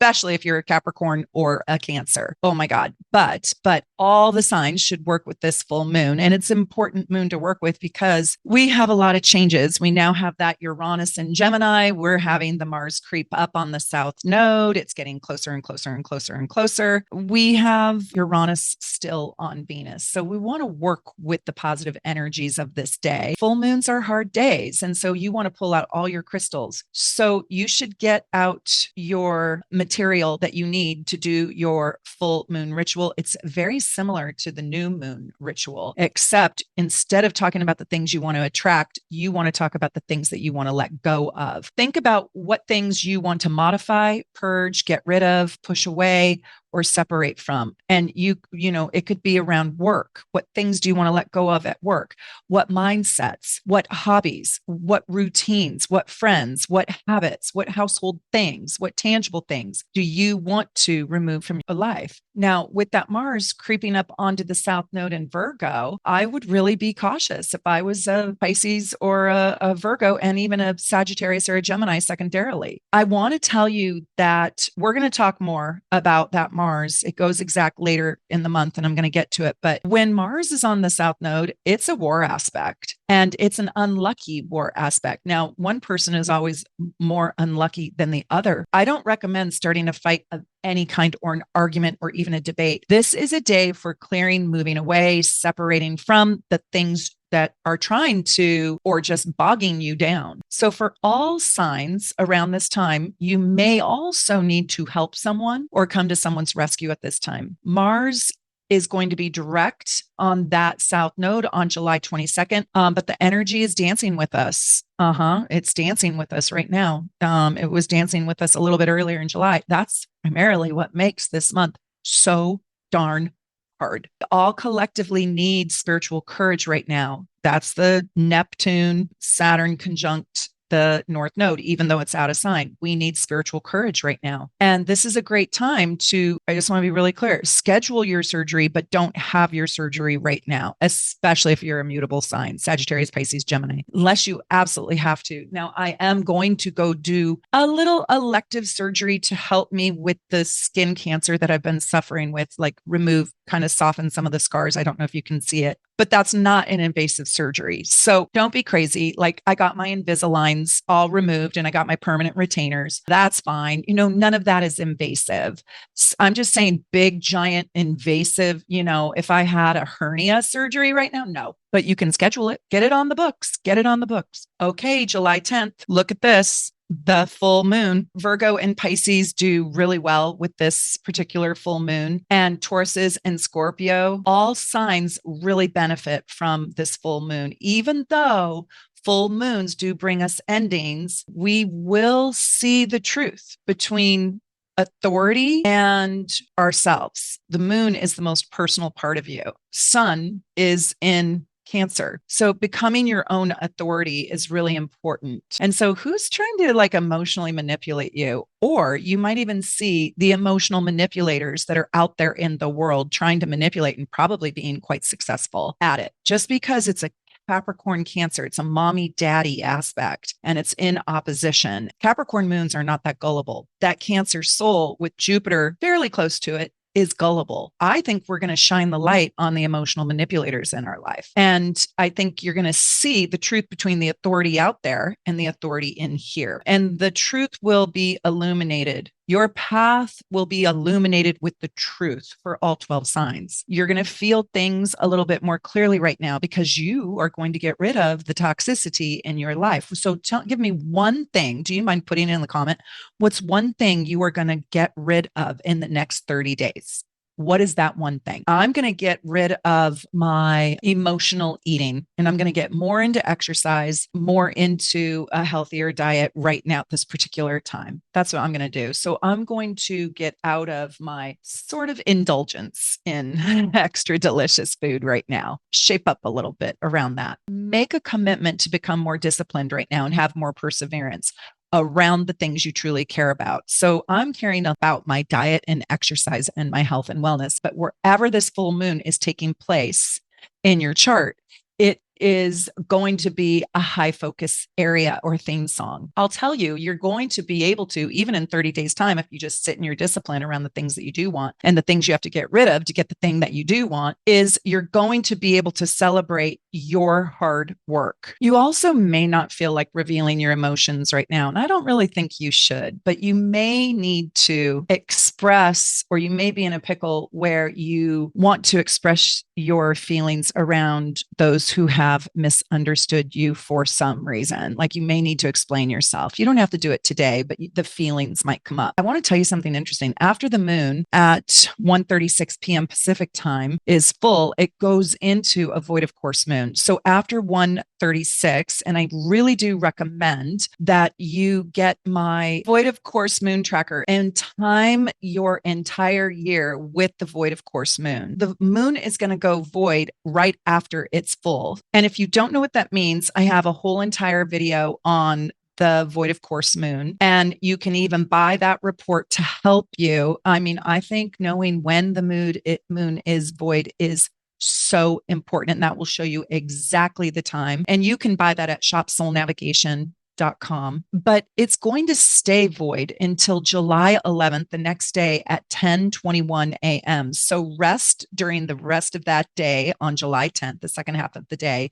especially if you're a Capricorn or a Cancer. Oh my God. But all the signs should work with this full moon. And it's an important moon to work with because we have a lot of changes. We now have that Uranus in Gemini. We're having the Mars creep up on the south node. It's getting closer and closer and closer and closer. We have Uranus still on Venus. So we want to work with the positive energies of this day. Full moons are hard days. And so you want to pull out all your crystals. So you should get out your material material that you need to do your full moon ritual. It's very similar to the new moon ritual, except instead of talking about the things you want to attract, you want to talk about the things that you want to let go of. Think about what things you want to modify, purge, get rid of, push away, or separate from. And it could be around work. What things do you want to let go of at work? What mindsets, what hobbies, what routines, what friends, what habits, what household things, what tangible things do you want to remove from your life? Now, with that Mars creeping up onto the South Node in Virgo, I would really be cautious if I was a Pisces or a Virgo, and even a Sagittarius or a Gemini secondarily. I want to tell you that we're going to talk more about that Mars. It goes exact later in the month, and I'm going to get to it. But when Mars is on the South Node, it's a war aspect, and it's an unlucky war aspect. Now, one person is always more unlucky than the other. I don't recommend starting a fight of any kind, or an argument, or even a debate. This is a day for clearing, moving away, separating from the things that are trying to, or just bogging you down. So for all signs around this time, you may also need to help someone or come to someone's rescue at this time. Mars is going to be direct on that South Node on July 22nd. But the energy is dancing with us. It's dancing with us right now. It was dancing with us a little bit earlier in July. That's primarily what makes this month so darn hard. All collectively need spiritual courage right now. That's the Neptune, Saturn conjunct the North Node, even though it's out of sign. We need spiritual courage right now. And this is a great time to, I just want to be really clear, schedule your surgery, but don't have your surgery right now, especially if you're a mutable sign, Sagittarius, Pisces, Gemini, unless you absolutely have to. Now, I am going to go do a little elective surgery to help me with the skin cancer that I've been suffering with, like remove, kind of soften some of the scars. I don't know if you can see it, but that's not an invasive surgery. So don't be crazy. Like, I got my Invisaligns all removed and I got my permanent retainers. That's fine. None of that is invasive. I'm just saying big, giant, invasive, if I had a hernia surgery right now, no, but you can schedule it, get it on the books, Okay, July 10th. Look at this. The full moon. Virgo and Pisces do really well with this particular full moon, and Tauruses and Scorpio, all signs really benefit from this full moon. Even though full moons do bring us endings, we will see the truth between authority and ourselves. The moon is the most personal part of you. Sun is in Cancer. So becoming your own authority is really important. And so who's trying to emotionally manipulate you? Or you might even see the emotional manipulators that are out there in the world trying to manipulate and probably being quite successful at it. Just because it's a Capricorn Cancer, it's a mommy daddy aspect, and it's in opposition. Capricorn moons are not that gullible. That Cancer soul with Jupiter fairly close to it is gullible. I think we're going to shine the light on the emotional manipulators in our life. And I think you're going to see the truth between the authority out there and the authority in here. And the truth will be illuminated. Your path will be illuminated with the truth for all 12 signs. You're going to feel things a little bit more clearly right now because you are going to get rid of the toxicity in your life. So give me one thing. Do you mind putting it in the comment? What's one thing you are going to get rid of in the next 30 days? What is that one thing? I'm going to get rid of my emotional eating, and I'm going to get more into exercise, more into a healthier diet right now at this particular time. That's what I'm going to do. So I'm going to get out of my sort of indulgence in extra delicious food right now. Shape up a little bit around that. Make a commitment to become more disciplined right now and have more perseverance around the things you truly care about. So I'm caring about my diet and exercise and my health and wellness, but wherever this full moon is taking place in your chart, it is going to be a high focus area or theme song. I'll tell you, you're going to be able to, even in 30 days time, if you just sit in your discipline around the things that you do want and the things you have to get rid of to get the thing that you do want, is you're going to be able to celebrate your hard work. You also may not feel like revealing your emotions right now. And I don't really think you should, but you may need to express, or you may be in a pickle where you want to express your feelings around those who have have misunderstood you for some reason. Like you may need to explain yourself. You don't have to do it today, but the feelings might come up. I want to tell you something interesting. After the moon at 1:36 p.m. Pacific time is full, it goes into a void of course moon. So after 1:36, and I really do recommend that you get my void of course moon tracker and time your entire year with the void of course moon. The moon is going to go void right after it's full. And if you don't know what that means, I have a whole entire video on the void of course moon, and you can even buy that report to help you. I mean, I think knowing when the moon is void is so important, and that will show you exactly the time. And you can buy that at shopsoulnavigation.com, but it's going to stay void until July 11th, the next day at 10:21 a.m. So rest during the rest of that day on July 10th, the second half of the day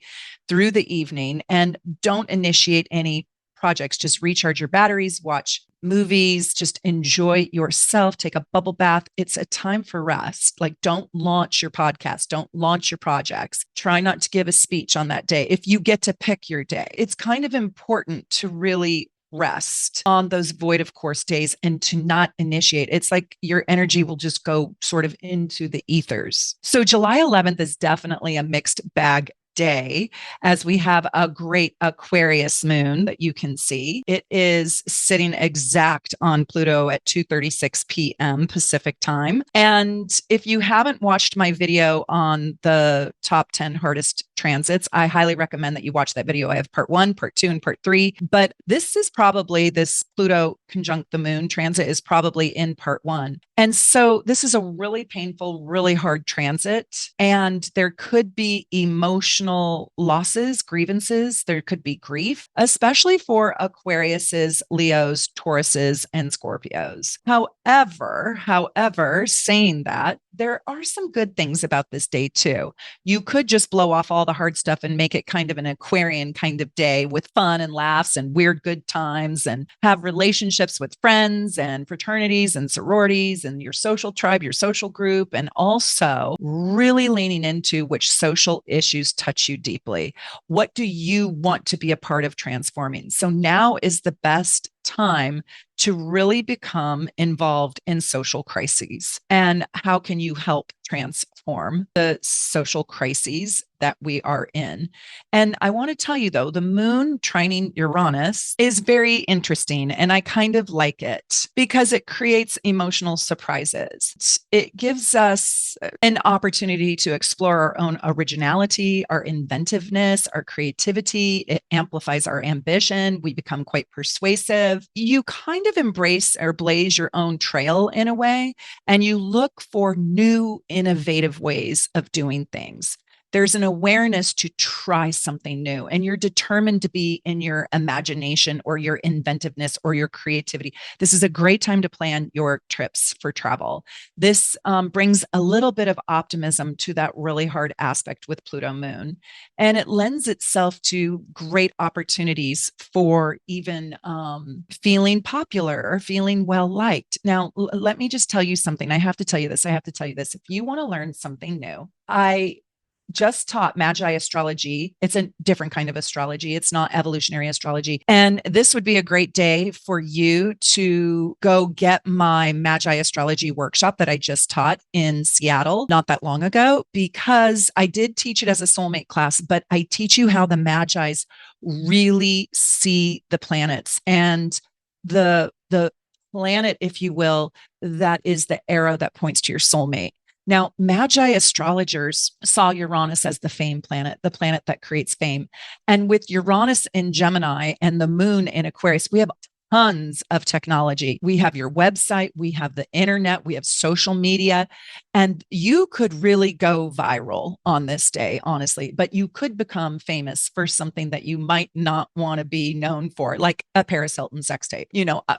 through the evening, and don't initiate any projects. Just recharge your batteries, watch movies, just enjoy yourself, take a bubble bath. It's a time for rest. Like, don't launch your podcast, don't launch your projects. Try not to give a speech on that day. If you get to pick your day, it's kind of important to really rest on those void of course days and to not initiate. It's like your energy will just go sort of into the ethers. So July 11th is definitely a mixed bag day, as we have a great Aquarius moon that you can see. It is sitting exact on Pluto at 2:36 p.m. Pacific time. And if you haven't watched my video on the top 10 hardest transits, I highly recommend that you watch that video. I have part 1, part 2, and part 3. But this Pluto conjunct the moon transit is probably in part 1. And so this is a really painful, really hard transit. And there could be emotional losses, grievances. There could be grief, especially for Aquariuses, Leos, Tauruses, and Scorpios. However, saying that, there are some good things about this day too. You could just blow off all the hard stuff and make it kind of an Aquarian kind of day with fun and laughs and weird good times, and have relationships with friends and fraternities and sororities and your social tribe, your social group, and also really leaning into which social issues touch you deeply. What do you want to be a part of transforming? So now is the best time to really become involved in social crises. And how can you help transform the social crises that we are in? And I want to tell you, though, the moon trining Uranus is very interesting, and I kind of like it because it creates emotional surprises. It gives us an opportunity to explore our own originality, our inventiveness, our creativity. It amplifies our ambition. We become quite persuasive. You kind of embrace or blaze your own trail in a way, and you look for new, innovative ways of doing things. There's an awareness to try something new, and you're determined to be in your imagination or your inventiveness or your creativity. This is a great time to plan your trips for travel. This brings a little bit of optimism to that really hard aspect with Pluto moon, and it lends itself to great opportunities for even feeling popular or feeling well liked. Now, let me just tell you something. I have to tell you this. If you want to learn something new, I just taught Magi astrology. It's a different kind of astrology. It's not evolutionary astrology. And this would be a great day for you to go get my Magi astrology workshop that I just taught in Seattle not that long ago, because I did teach it as a soulmate class, but I teach you how the Magi's really see the planets and the planet, if you will, that is the arrow that points to your soulmate. Now, Magi astrologers saw Uranus as the fame planet, the planet that creates fame. And with Uranus in Gemini and the moon in Aquarius, we have tons of technology. We have your website, we have the internet, we have social media, and you could really go viral on this day, honestly, but you could become famous for something that you might not want to be known for, like a Paris Hilton sex tape.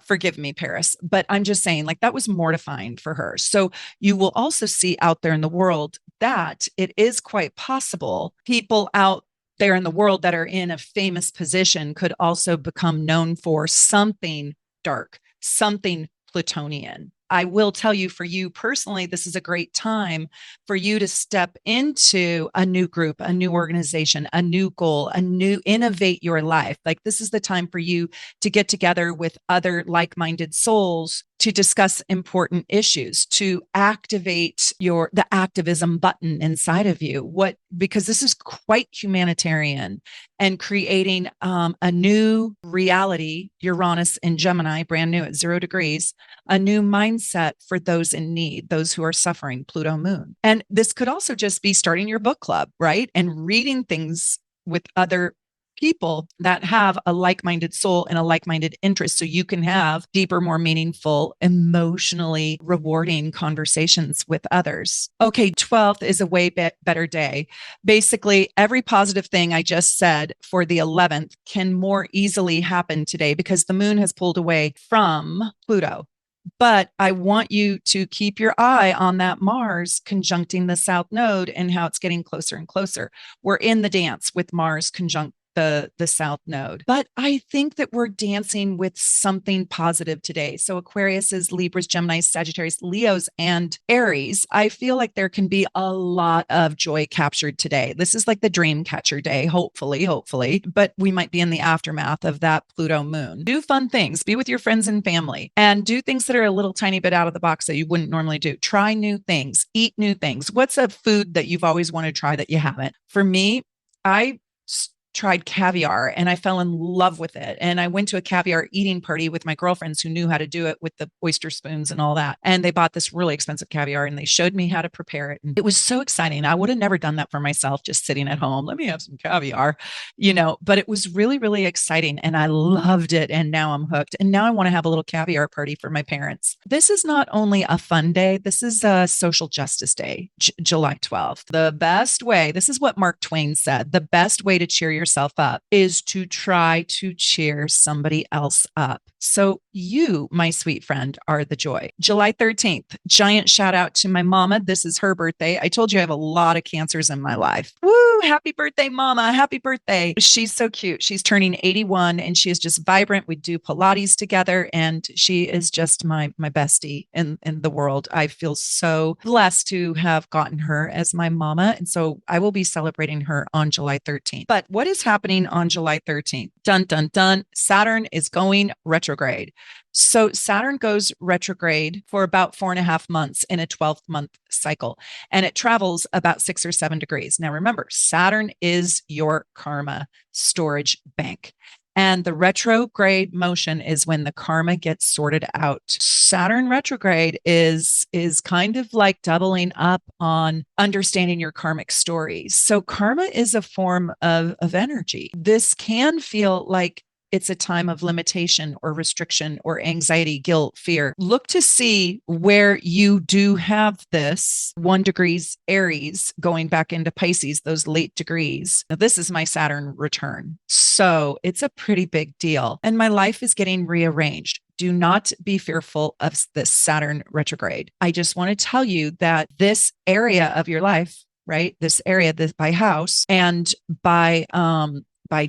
Forgive me, Paris, but I'm just saying, like, that was mortifying for her. So you will also see out there in the world that it is quite possible people out there in the world that are in a famous position could also become known for something dark, something Plutonian. I will tell you, for you personally, this is a great time for you to step into a new group, a new organization, a new goal, innovate your life. Like, this is the time for you to get together with other like-minded souls to discuss important issues, to activate the activism button inside of you. Because this is quite humanitarian and creating a new reality, Uranus in Gemini, brand new at 0 degrees, a new mindset for those in need, those who are suffering, Pluto moon. And this could also just be starting your book club, right? And reading things with other people that have a like-minded soul and a like-minded interest, so you can have deeper, more meaningful, emotionally rewarding conversations with others. Okay, 12th is a way better day. Basically, every positive thing I just said for the 11th can more easily happen today because the moon has pulled away from Pluto. But I want you to keep your eye on that Mars conjuncting the South Node and how it's getting closer and closer. We're in the dance with Mars conjunct the South Node. But I think that we're dancing with something positive today. So Aquarius, Libras, Gemini, Sagittarius, Leos, and Aries. I feel like there can be a lot of joy captured today. This is like the dream catcher day, hopefully, but we might be in the aftermath of that Pluto moon. Do fun things, be with your friends and family, and do things that are a little tiny bit out of the box that you wouldn't normally do. Try new things, eat new things. What's a food that you've always wanted to try that you haven't? For me, I tried caviar and I fell in love with it. And I went to a caviar eating party with my girlfriends who knew how to do it with the oyster spoons and all that. And they bought this really expensive caviar and they showed me how to prepare it. And it was so exciting. I would have never done that for myself, just sitting at home. Let me have some caviar, but it was really, really exciting. And I loved it. And now I'm hooked. And now I want to have a little caviar party for my parents. This is not only a fun day, this is a social justice day, July 12th. The best way, this is what Mark Twain said, the best way to cheer yourself up is to try to cheer somebody else up. So you, my sweet friend, are the joy. July 13th, giant shout out to my mama. This is her birthday. I told you I have a lot of cancers in my life. Woo! Happy birthday, mama. Happy birthday. She's so cute. She's turning 81 and she is just vibrant. We do Pilates together and she is just my bestie in the world. I feel so blessed to have gotten her as my mama. And so I will be celebrating her on July 13th. But what is happening on July 13th? Dun, dun, dun. Saturn is going retrograde. So Saturn goes retrograde for about 4.5 months in a 12-month cycle, and it travels about 6 or 7 degrees. Now, remember, Saturn is your karma storage bank. And the retrograde motion is when the karma gets sorted out. Saturn retrograde is kind of like doubling up on understanding your karmic stories. So karma is a form of energy. This can feel like it's a time of limitation or restriction or anxiety, guilt, fear. Look to see where you do have this 1 degrees Aries going back into Pisces, those late degrees. Now, this is my Saturn return. So it's a pretty big deal. And my life is getting rearranged. Do not be fearful of this Saturn retrograde. I just want to tell you that this area of your life, right? This area, this by house and by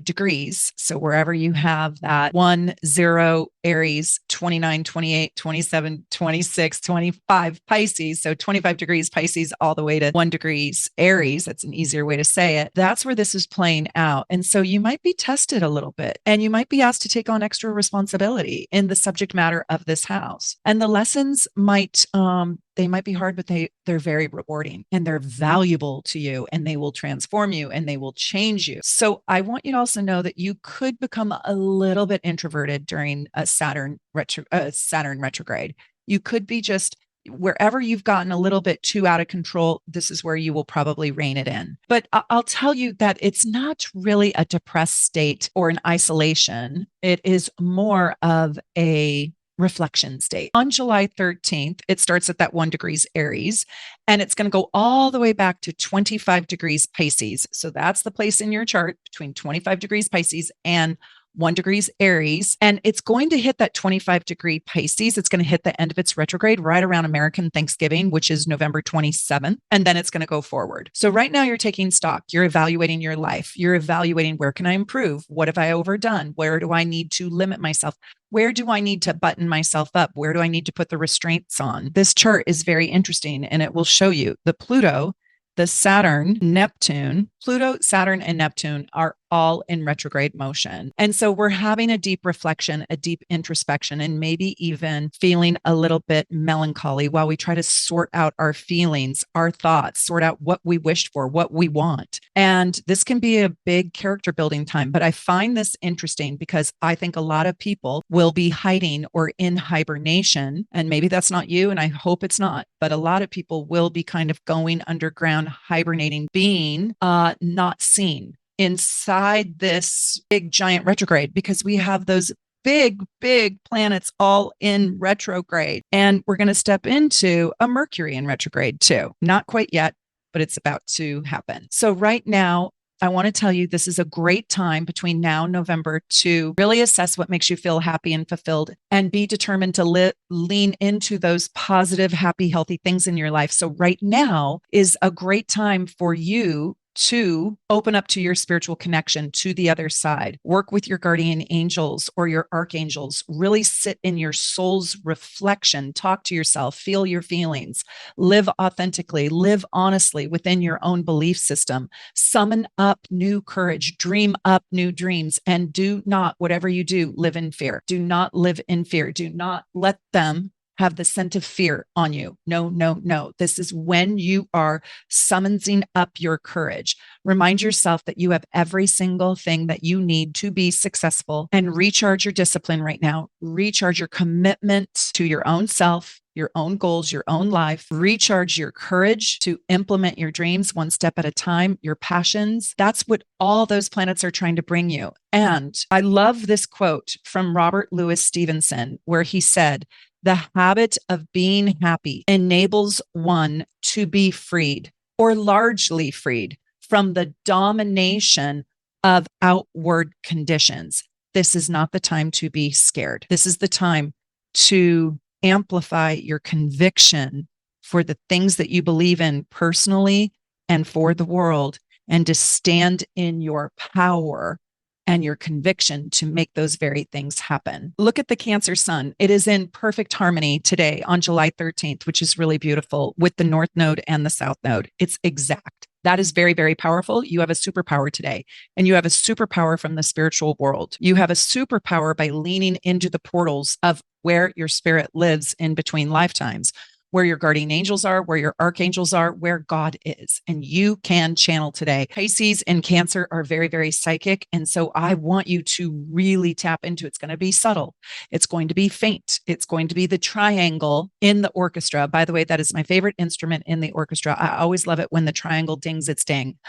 degrees. So wherever you have that 1, 0 Aries, 29, 28, 27, 26, 25 Pisces. So 25 degrees Pisces all the way to 1 degrees Aries. That's an easier way to say it. That's where this is playing out. And so you might be tested a little bit and you might be asked to take on extra responsibility in the subject matter of this house. And the lessons might, they might be hard, but they're very rewarding and they're valuable to you and they will transform you and they will change you. So I want you to also know that you could become a little bit introverted during a Saturn retrograde. You could be just wherever you've gotten a little bit too out of control. This is where you will probably rein it in. But I'll tell you that it's not really a depressed state or an isolation. It is more of a reflection state. On July 13th, it starts at that 1 degrees Aries, and it's going to go all the way back to 25 degrees Pisces. So that's the place in your chart between 25 degrees Pisces and 1 degree Aries, and it's going to hit that 25-degree Pisces. It's going to hit the end of its retrograde right around American Thanksgiving, which is November 27th, and then it's going to go forward. So right now you're taking stock. You're evaluating your life. You're evaluating, where can I improve? What have I overdone? Where do I need to limit myself? Where do I need to button myself up? Where do I need to put the restraints on? This chart is very interesting, and it will show you the Pluto, the Saturn, Neptune. Pluto, Saturn, and Neptune are all in retrograde motion. And so we're having a deep reflection, a deep introspection, and maybe even feeling a little bit melancholy while we try to sort out our feelings, our thoughts, sort out what we wished for, what we want. And this can be a big character building time. But I find this interesting because I think a lot of people will be hiding or in hibernation. And maybe that's not you, and I hope it's not. But a lot of people will be kind of going underground, hibernating, being not seen inside this big giant retrograde, because we have those big planets all in retrograde. And we're going to step into a Mercury in retrograde too. Not quite yet, but it's about to happen. So right now, I want to tell you, this is a great time between now and November to really assess what makes you feel happy and fulfilled, and be determined to lean into those positive, happy, healthy things in your life. So right now is a great time for you to open up to your spiritual connection, to the other side. Work with your guardian angels or your archangels. Really sit in your soul's reflection. Talk to yourself. Feel your feelings. Live authentically. Live honestly within your own belief system. Summon up new courage. Dream up new dreams. And do not, whatever you do, live in fear. Do not live in fear. Do not let them have the scent of fear on you. No, no, no. This is when you are summoning up your courage. Remind yourself that you have every single thing that you need to be successful, and recharge your discipline right now. Recharge your commitment to your own self, your own goals, your own life. Recharge your courage to implement your dreams one step at a time, your passions. That's what all those planets are trying to bring you. And I love this quote from Robert Louis Stevenson, where he said, "The habit of being happy enables one to be freed, or largely freed, from the domination of outward conditions." This is not the time to be scared. This is the time to amplify your conviction for the things that you believe in personally and for the world, and to stand in your power and your conviction to make those very things happen. Look at the Cancer sun. It is in perfect harmony today on July 13th, which is really beautiful, with the North Node and the South Node. It's exact. That is very, very powerful. You have a superpower today, and you have a superpower from the spiritual world. You have a superpower by leaning into the portals of where your spirit lives in between lifetimes, where your guardian angels are, where your archangels are, where God is. And you can channel today. Pisces and Cancer are very, very psychic. And so I want you to really tap into it. It's going to be subtle. It's going to be faint. It's going to be the triangle in the orchestra. By the way, that is my favorite instrument in the orchestra. I always love it when the triangle dings its ding.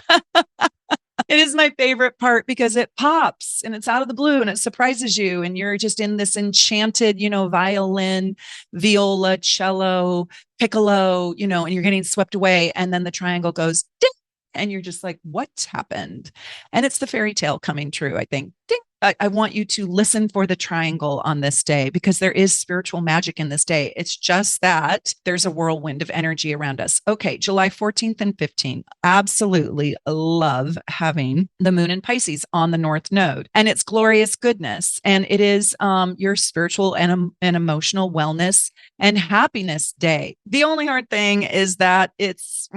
It is my favorite part because it pops and it's out of the blue and it surprises you. And you're just in this enchanted, violin, viola, cello, piccolo, and you're getting swept away. And then the triangle goes ding, and you're just like, what happened? And it's the fairy tale coming true, I think. Ding. I want you to listen for the triangle on this day, because there is spiritual magic in this day. It's just that there's a whirlwind of energy around us. Okay, July 14th and 15th. Absolutely love having the moon in Pisces on the North Node and its glorious goodness. And it is your spiritual and emotional wellness and happiness day. The only hard thing is that it's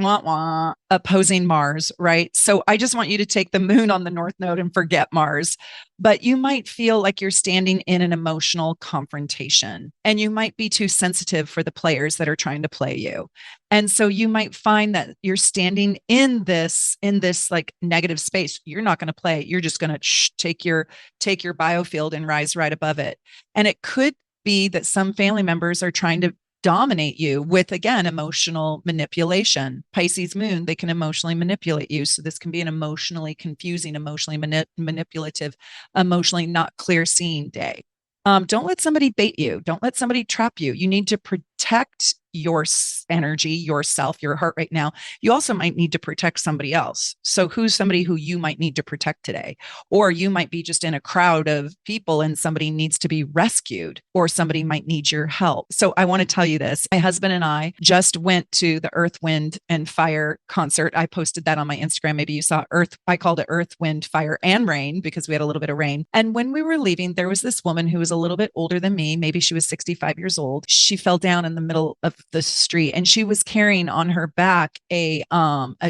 opposing Mars, right? So I just want you to take the moon on the North Node and forget Mars. But you might feel like you're standing in an emotional confrontation, and you might be too sensitive for the players that are trying to play you. And so you might find that you're standing in this like negative space. You're not going to play. You're just going to take your biofield and rise right above it. And it could be that some family members are trying to dominate you with, again, emotional manipulation. Pisces moon, they can emotionally manipulate you. So this can be an emotionally confusing, emotionally manipulative, emotionally not clear seeing day. Don't let somebody bait you. Don't let somebody trap you. You need to protect your energy, yourself, your heart right now, you also might need to protect somebody else. So who's somebody who you might need to protect today? Or you might be just in a crowd of people and somebody needs to be rescued, or somebody might need your help. So I want to tell you this. My husband and I just went to the Earth, Wind, and Fire concert. I posted that on my Instagram. Maybe you saw Earth. I called it Earth, Wind, Fire, and Rain because we had a little bit of rain. And when we were leaving, there was this woman who was a little bit older than me. Maybe she was 65 years old. She fell down in the middle of the street and she was carrying on her back a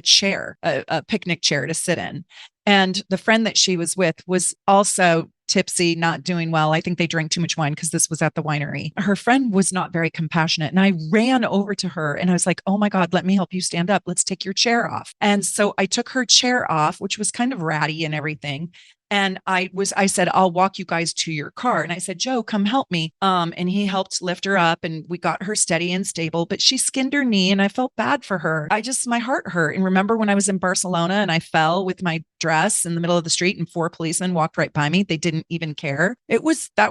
chair, a picnic chair to sit in. And the friend that she was with was also tipsy, not doing well. I think they drank too much wine because this was at the winery. Her friend was not very compassionate. And I ran over to her and I was like, oh my God, let me help you stand up. Let's take your chair off. And so I took her chair off, which was kind of ratty and everything. And I said, I'll walk you guys to your car. And I said, Joe, come help me. And he helped lift her up and we got her steady and stable, but she skinned her knee and I felt bad for her. My heart hurt. And remember when I was in Barcelona and I fell with my dress in the middle of the street and 4 policemen walked right by me. They didn't even care. That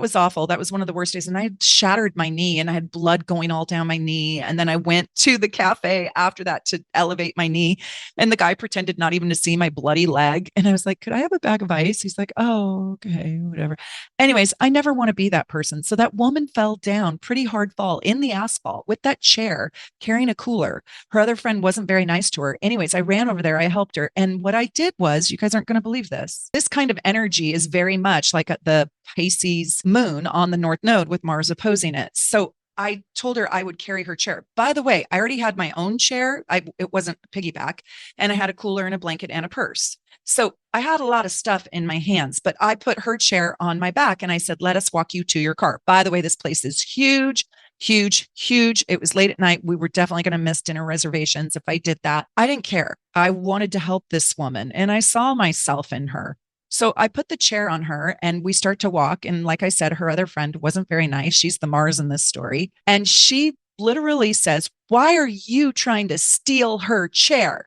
was awful. That was one of the worst days. And I shattered my knee and I had blood going all down my knee. And then I went to the cafe after that to elevate my knee. And the guy pretended not even to see my bloody leg. And I was like, could I have a bag of ice? He's like, oh, okay, whatever. Anyways, I never want to be that person. So that woman fell down, pretty hard fall in the asphalt with that chair carrying a cooler. Her other friend wasn't very nice to her. Anyways, I ran over there. I helped her. And what I did was, you guys aren't going to believe this. This kind of energy is very much like the Pisces moon on the North Node with Mars opposing it. So I told her I would carry her chair. By the way, I already had my own chair. It wasn't a piggyback. And I had a cooler and a blanket and a purse. So I had a lot of stuff in my hands, but I put her chair on my back and I said, let us walk you to your car. By the way, this place is huge, huge, huge. It was late at night. We were definitely going to miss dinner reservations if I did that. I didn't care. I wanted to help this woman and I saw myself in her. So I put the chair on her and we start to walk. And like I said, her other friend wasn't very nice. She's the Mars in this story. And she literally says, why are you trying to steal her chair?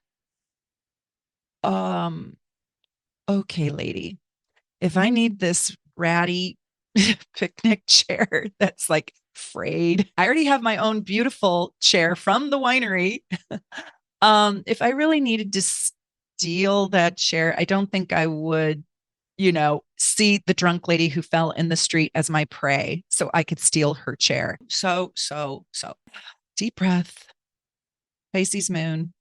Okay, lady, if I need this ratty picnic chair that's like frayed, I already have my own beautiful chair from the winery. If I really needed to steal that chair, I don't think I would, see the drunk lady who fell in the street as my prey so I could steal her chair. So deep breath, Pisces moon.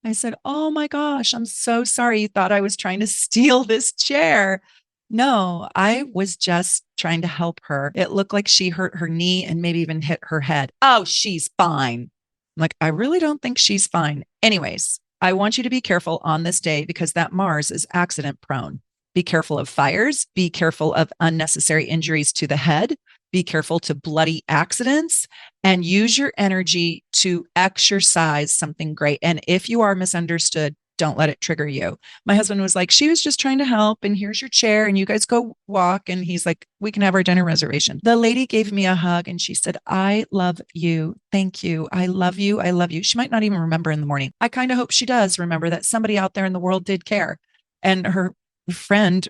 I said, oh my gosh, I'm so sorry. You thought I was trying to steal this chair. No, I was just trying to help her. It looked like she hurt her knee and maybe even hit her head. Oh, she's fine. I'm like, I really don't think she's fine. Anyways, I want you to be careful on this day because that Mars is accident prone. Be careful of fires. Be careful of unnecessary injuries to the head. Be careful to bloody accidents and use your energy to exercise something great. And if you are misunderstood, don't let it trigger you. My husband was like, she was just trying to help and here's your chair and you guys go walk. And he's like, we can have our dinner reservation. The lady gave me a hug and she said, I love you. Thank you. I love you. I love you. She might not even remember in the morning. I kind of hope she does remember that somebody out there in the world did care. And her friend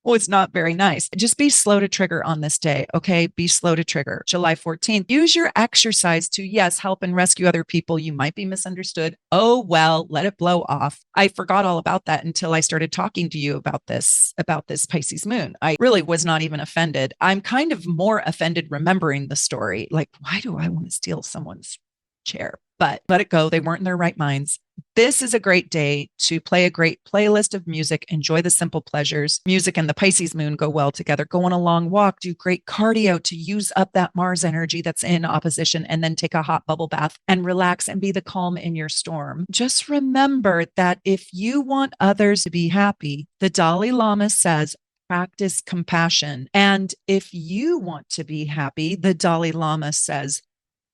was not very nice. Just be slow to trigger on this day. Okay. Be slow to trigger. July 14th, use your exercise to, yes, help and rescue other people. You might be misunderstood. Oh, well, let it blow off. I forgot all about that until I started talking to you about this Pisces moon. I really was not even offended. I'm kind of more offended remembering the story. Like, why do I want to steal someone's chair? But let it go. They weren't in their right minds. This is a great day to play a great playlist of music, enjoy the simple pleasures. Music and the Pisces moon go well together. Go on a long walk, do great cardio to use up that Mars energy that's in opposition, and then take a hot bubble bath and relax and be the calm in your storm. Just remember that if you want others to be happy, the Dalai Lama says, practice compassion. And if you want to be happy, the Dalai Lama says,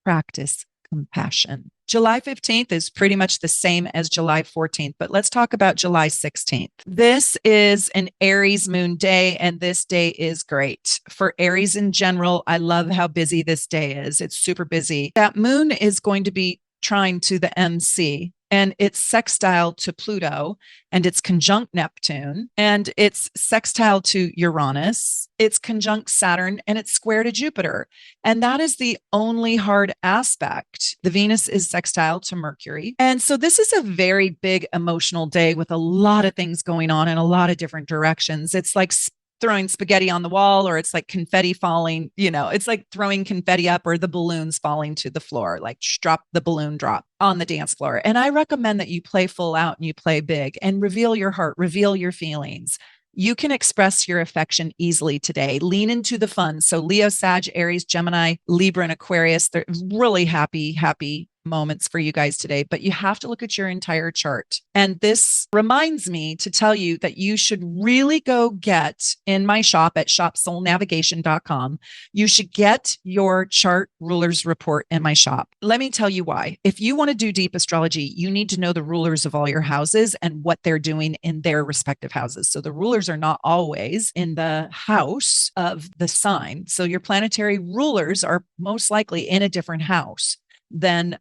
practice compassion. July 15th is pretty much the same as July 14th, but let's talk about July 16th. This is an Aries moon day, and this day is great. For Aries in general, I love how busy this day is. It's super busy. That moon is going to be trine to the MC, and it's sextile to Pluto, and it's conjunct Neptune, and it's sextile to Uranus, it's conjunct Saturn, and it's square to Jupiter. And that is the only hard aspect. The Venus is sextile to Mercury. And so this is a very big emotional day with a lot of things going on in a lot of different directions. It's like throwing spaghetti on the wall, or it's like confetti falling, it's like throwing confetti up, or the balloons falling to the floor, like drop the balloon drop on the dance floor. And I recommend that you play full out and you play big and reveal your heart, reveal your feelings. You can express your affection easily today. Lean into the fun. So Leo, Sag, Aries, Gemini, Libra, and Aquarius, they're really happy moments for you guys today, but you have to look at your entire chart. And this reminds me to tell you that you should really go get in my shop at shopsoulnavigation.com. You should get your chart rulers report in my shop. Let me tell you why. If you want to do deep astrology, you need to know the rulers of all your houses and what they're doing in their respective houses. So the rulers are not always in the house of the sign. So your planetary rulers are most likely in a different house than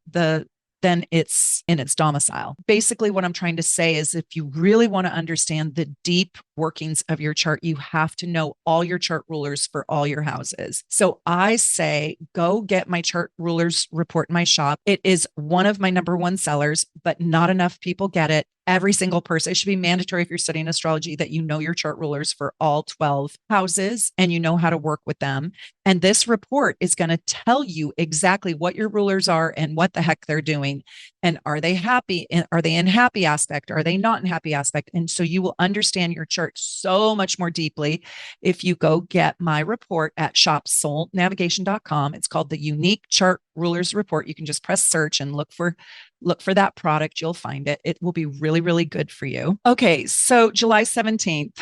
it's in its domicile. Basically, what I'm trying to say is if you really want to understand the deep workings of your chart, you have to know all your chart rulers for all your houses. So I say, go get my chart rulers report in my shop. It is one of my number one sellers, but not enough people get it. Every single person, it should be mandatory if you're studying astrology that you know your chart rulers for all 12 houses and you know how to work with them. And this report is going to tell you exactly what your rulers are and what the heck they're doing. And are they happy? Are they in happy aspect? Are they not in happy aspect? And so you will understand your chart so much more deeply if you go get my report at shopsoulnavigation.com. It's called the Unique Chart Rulers Report. You can just press search and look for that product. You'll find it. It will be really, really good for you. Okay. So July 17th,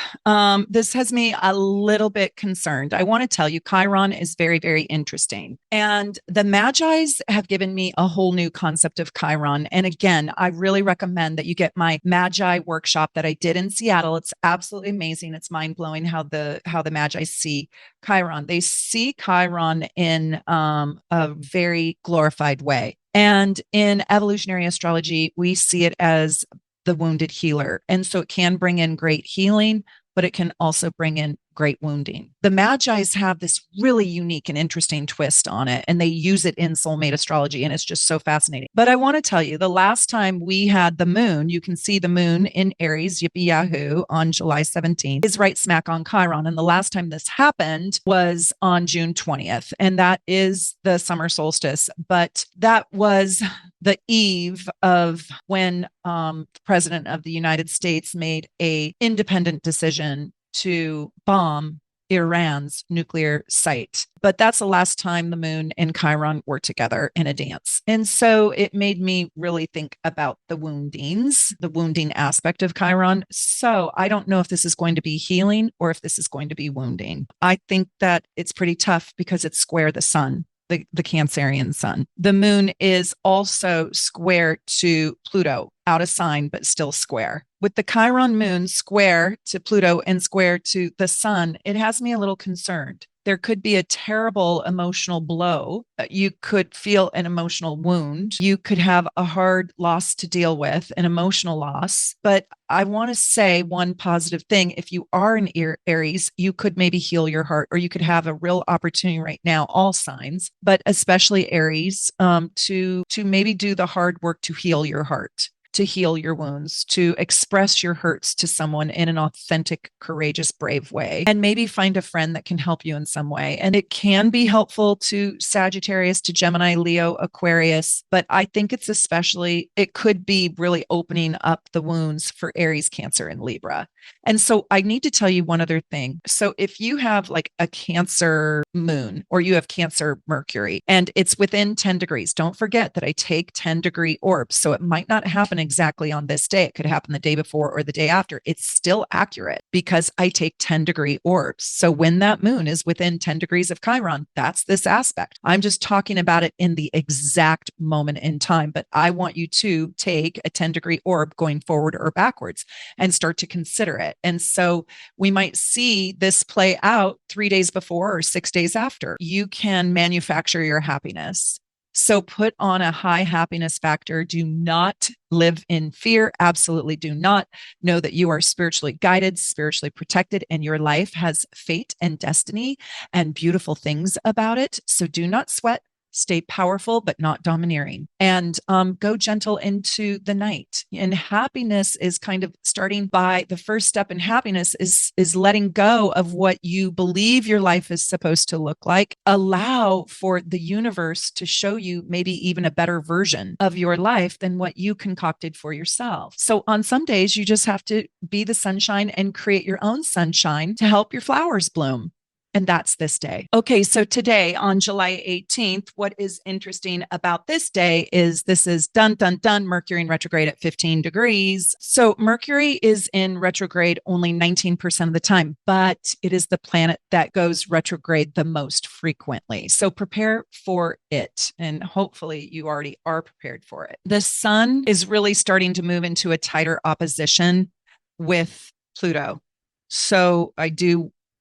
this has me a little bit concerned. I want to tell you, Chiron is very, very interesting. And the Magi's have given me a whole new concept of Chiron. And again, I really recommend that you get my Magi workshop that I did in Seattle. It's absolutely amazing. It's mind blowing how the Magi see Chiron. They see Chiron in a very glorified way. And in evolutionary astrology, we see it as the wounded healer. And so it can bring in great healing, but it can also bring in great wounding. The Magi's have this really unique and interesting twist on it, and they use it in soulmate astrology, and it's just so fascinating. But I want to tell you, the last time we had the moon, you can see the moon in Aries, yippee yahoo, on July 17th, is right smack on Chiron. And the last time this happened was on June 20th, and that is the summer solstice. But that was the eve of when the President of the United States made an independent decision to bomb Iran's nuclear site. But that's the last time the moon and Chiron were together in a dance. And so it made me really think about the wounding aspect of Chiron. So I don't know if this is going to be healing or if this is going to be wounding. I think that it's pretty tough because it's square the sun. The Cancerian sun. The moon is also square to Pluto, out of sign, but still square. With the Chiron moon square to Pluto and square to the sun, it has me a little concerned. There could be a terrible emotional blow. You could feel an emotional wound. You could have a hard loss to deal with, an emotional loss. But I want to say one positive thing. If you are an Aries, you could maybe heal your heart, or you could have a real opportunity right now, all signs, but especially Aries, to maybe do the hard work to heal your heart, to heal your wounds, to express your hurts to someone in an authentic, courageous, brave way, and maybe find a friend that can help you in some way. And it can be helpful to Sagittarius, to Gemini, Leo, Aquarius, but I think it could be really opening up the wounds for Aries, Cancer, and Libra. And so I need to tell you one other thing. So if you have like a Cancer moon, or you have Cancer Mercury, and it's within 10 degrees, don't forget that I take 10-degree orbs. So it might not happen exactly on this day. It could happen the day before or the day after. It's still accurate because I take 10-degree orbs. So when that moon is within 10 degrees of Chiron, that's this aspect. I'm just talking about it in the exact moment in time, but I want you to take a 10-degree orb going forward or backwards and start to consider it. And so we might see this play out 3 days before or 6 days after. You can manufacture your happiness. So put on a high happiness factor. Do not live in fear. Absolutely do not. Know that you are spiritually guided, spiritually protected, and your life has fate and destiny and beautiful things about it. So do not sweat. Stay powerful, but not domineering, and go gentle into the night. And happiness is kind of starting by the first step in happiness is letting go of what you believe your life is supposed to look like. Allow for the universe to show you maybe even a better version of your life than what you concocted for yourself. So on some days, you just have to be the sunshine and create your own sunshine to help your flowers bloom. And that's this day. Okay, so today on July 18th, what is interesting about this day is this is dun, dun, dun, Mercury in retrograde at 15 degrees. So Mercury is in retrograde only 19% of the time, but it is the planet that goes retrograde the most frequently. So prepare for it. And hopefully you already are prepared for it. The sun is really starting to move into a tighter opposition with Pluto. So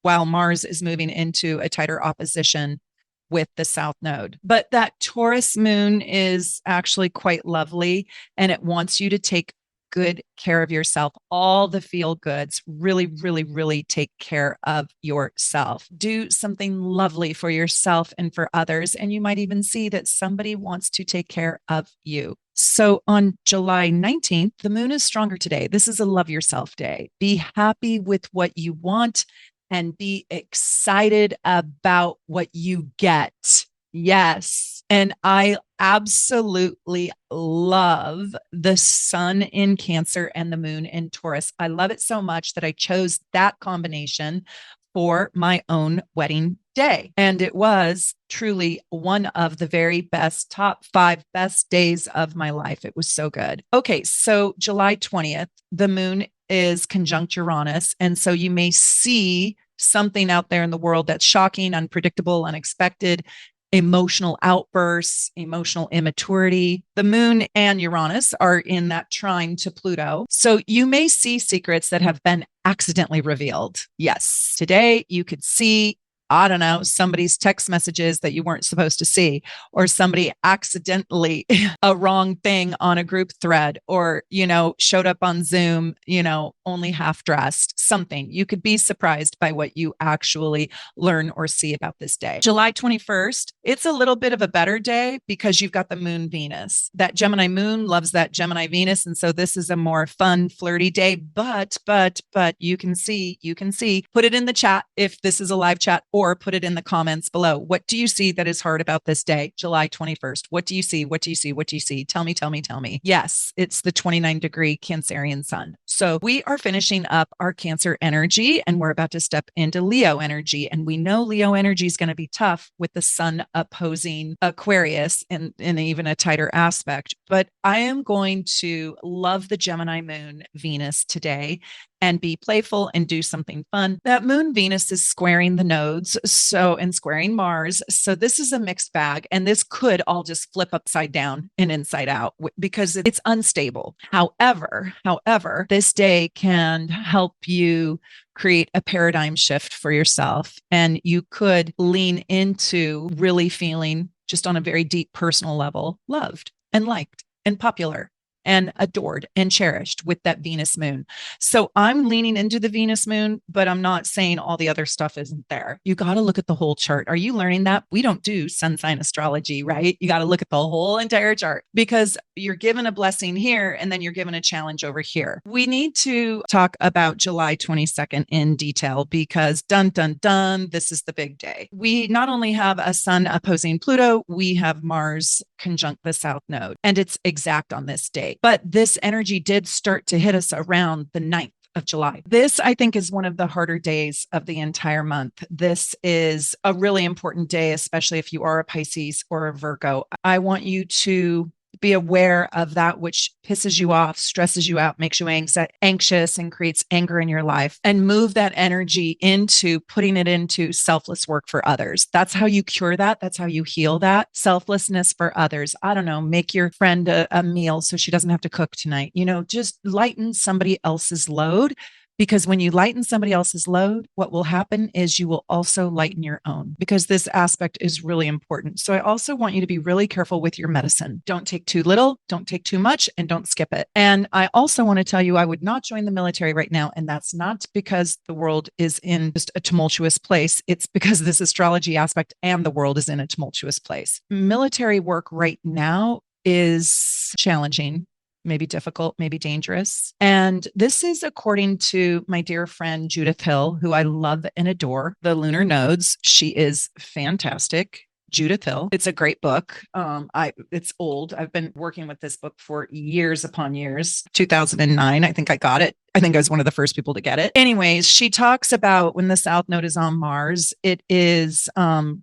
while Mars is moving into a tighter opposition with the South Node. But that Taurus moon is actually quite lovely, and it wants you to take good care of yourself. All the feel goods, really, really, really take care of yourself. Do something lovely for yourself and for others. And you might even see that somebody wants to take care of you. So on July 19th, the moon is stronger today. This is a love yourself day. Be happy with what you want and be excited about what you get. Yes. And I absolutely love the sun in Cancer and the moon in Taurus. I love it so much that I chose that combination for my own wedding day. And it was truly one of the very best, top 5 best days of my life. It was so good. Okay. So July 20th, the moon is conjunct Uranus. And so you may see something out there in the world that's shocking, unpredictable, unexpected, emotional outbursts, emotional immaturity. The moon and Uranus are in that trine to Pluto. So you may see secrets that have been accidentally revealed. Yes. Today you could see, I don't know, somebody's text messages that you weren't supposed to see, or somebody accidentally a wrong thing on a group thread, or, showed up on Zoom, only half dressed, something. You could be surprised by what you actually learn or see about this day. July 21st, it's a little bit of a better day because you've got the moon Venus. That Gemini moon loves that Gemini Venus. And so this is a more fun, flirty day, but you can see, put it in the chat if this is a live chat, or put it in the comments below. What do you see that is hard about this day, July 21st? What do you see? What do you see? What do you see? Tell me. Yes, it's the 29-degree Cancerian sun. So we are finishing up our Cancer energy and we're about to step into Leo energy. And we know Leo energy is going to be tough with the sun opposing Aquarius in even a tighter aspect. But I am going to love the Gemini moon Venus today and be playful and do something fun. That moon Venus is squaring the nodes, and squaring Mars. So this is a mixed bag, and this could all just flip upside down and inside out because it's unstable. However, this day can help you create a paradigm shift for yourself, and you could lean into really feeling, just on a very deep personal level, loved and liked and popular and adored and cherished with that Venus moon. So I'm leaning into the Venus moon, but I'm not saying all the other stuff isn't there. You got to look at the whole chart. Are you learning that? We don't do sun sign astrology, right? You got to look at the whole entire chart because you're given a blessing here and then you're given a challenge over here. We need to talk about July 22nd in detail because dun, dun, dun, this is the big day. We not only have a sun opposing Pluto, we have Mars conjunct the South Node, and it's exact on this day. But this energy did start to hit us around the 9th of July. This, I think, is one of the harder days of the entire month. This is a really important day, especially if you are a Pisces or a Virgo. I want you to be aware of that which pisses you off, stresses you out, makes you anxious, and creates anger in your life, and move that energy into putting it into selfless work for others. That's how you cure that. That's how you heal that. Selflessness for others. I don't know, make your friend a meal so she doesn't have to cook tonight. Just lighten somebody else's load, Because when you lighten somebody else's load, what will happen is you will also lighten your own, because this aspect is really important. So I also want you to be really careful with your medicine. Don't take too little, don't take too much, and don't skip it. And I also want to tell you, I would not join the military right now. And that's not because the world is in just a tumultuous place. It's because this astrology aspect and the world is in a tumultuous place. Military work right now is challenging, maybe difficult, maybe dangerous. And this is according to my dear friend Judith Hill, who I love and adore, The Lunar Nodes. She is fantastic. Judith Hill. It's a great book. It's old. I've been working with this book for years upon years. 2009, I think I got it. I think I was one of the first people to get it. Anyways, she talks about when the South Node is on Mars, it is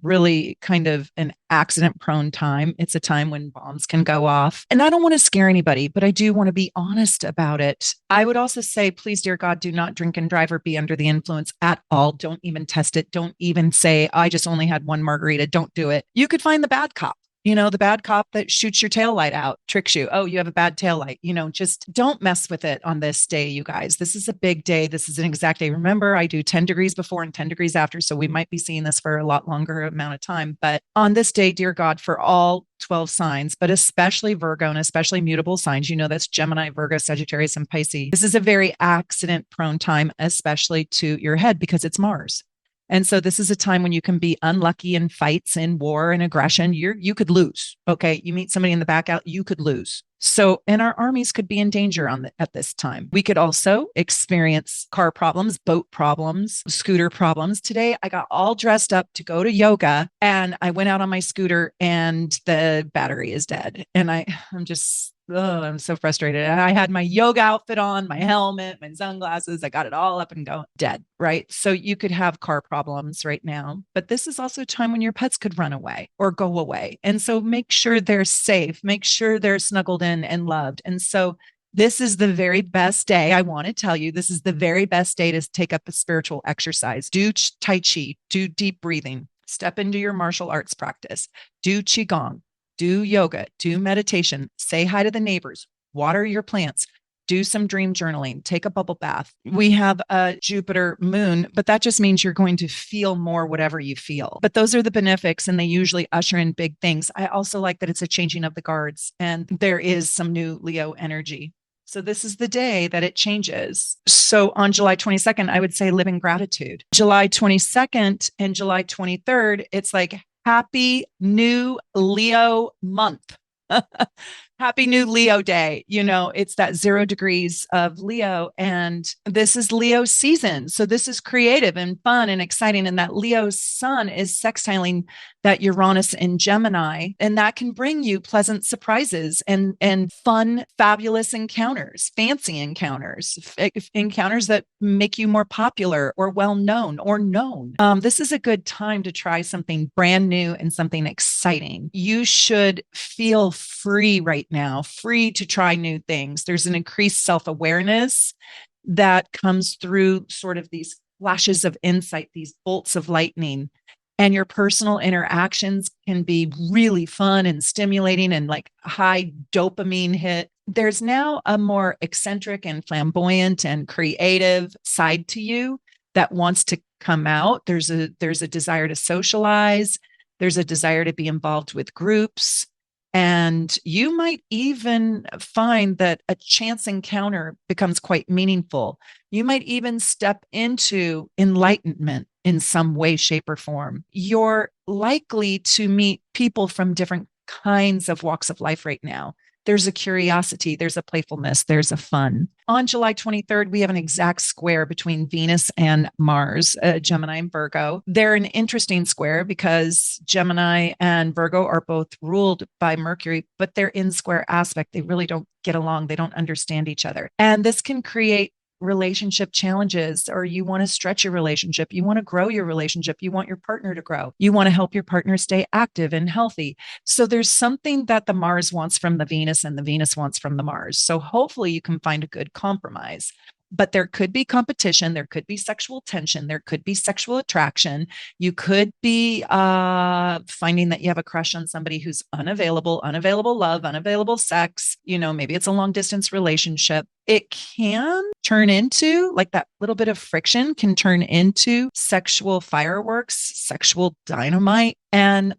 really kind of an accident prone time. It's a time when bombs can go off. And I don't want to scare anybody, but I do want to be honest about it. I would also say, please, dear God, do not drink and drive or be under the influence at all. Don't even test it. Don't even say, I just only had one margarita. Don't do it. You could find the bad cop. The bad cop that shoots your taillight out, tricks you. Oh, you have a bad taillight. Just don't mess with it on this day, you guys. This is a big day. This is an exact day. Remember, I do 10 degrees before and 10 degrees after. So we might be seeing this for a lot longer amount of time. But on this day, dear God, for all 12 signs, but especially Virgo and especially mutable signs, that's Gemini, Virgo, Sagittarius, and Pisces. This is a very accident prone time, especially to your head, because it's Mars. And so this is a time when you can be unlucky in fights and war and aggression. You could lose. Okay. You meet somebody in the back out, you could lose. So, and our armies could be in danger at this time. We could also experience car problems, boat problems, scooter problems. Today, I got all dressed up to go to yoga and I went out on my scooter and the battery is dead. And I'm so frustrated. And I had my yoga outfit on, my helmet, my sunglasses. I got it all up and going, dead, right? So you could have car problems right now, but this is also a time when your pets could run away or go away. And so make sure they're safe, make sure they're snuggled in and loved. And so this is the very best day. I want to tell you, this is the very best day to take up a spiritual exercise. Do Tai Chi, do deep breathing, step into your martial arts practice, do Qigong, do yoga, do meditation, say hi to the neighbors, water your plants, do some dream journaling, take a bubble bath. We have a Jupiter moon, but that just means you're going to feel more whatever you feel. But those are the benefics and they usually usher in big things. I also like that it's a changing of the guards and there is some new Leo energy. So this is the day that it changes. So on July 22nd, I would say live in gratitude. July 22nd and July 23rd, it's like Happy New Leo month. Happy New Leo Day. It's that 0 degrees of Leo and this is Leo season. So this is creative and fun and exciting. And that Leo sun is sextiling that Uranus in Gemini. And that can bring you pleasant surprises and fun, fabulous encounters, fancy encounters, encounters that make you more popular or well-known or known. This is a good time to try something brand new and something exciting. You should feel free right now, free to try new things. There's an increased self-awareness that comes through sort of these flashes of insight, these bolts of lightning. And your personal interactions can be really fun and stimulating and like high dopamine hit. There's now a more eccentric and flamboyant and creative side to you that wants to come out. There's a desire to socialize. There's a desire to be involved with groups. And you might even find that a chance encounter becomes quite meaningful. You might even step into enlightenment in some way, shape, or form. You're likely to meet people from different kinds of walks of life right now. There's a curiosity, there's a playfulness, there's a fun. On July 23rd, we have an exact square between Venus and Mars, Gemini and Virgo. They're an interesting square because Gemini and Virgo are both ruled by Mercury, but they're in square aspect. They really don't get along. They don't understand each other. And this can create relationship challenges, or you want to stretch your relationship. You want to grow your relationship. You want your partner to grow. You want to help your partner stay active and healthy. So there's something that the Mars wants from the Venus and the Venus wants from the Mars. So hopefully you can find a good compromise. But there could be competition. There could be sexual tension. There could be sexual attraction. You could be finding that you have a crush on somebody who's unavailable love, unavailable sex. Maybe it's a long distance relationship. it can turn into, like, that little bit of friction can turn into sexual fireworks, sexual dynamite. And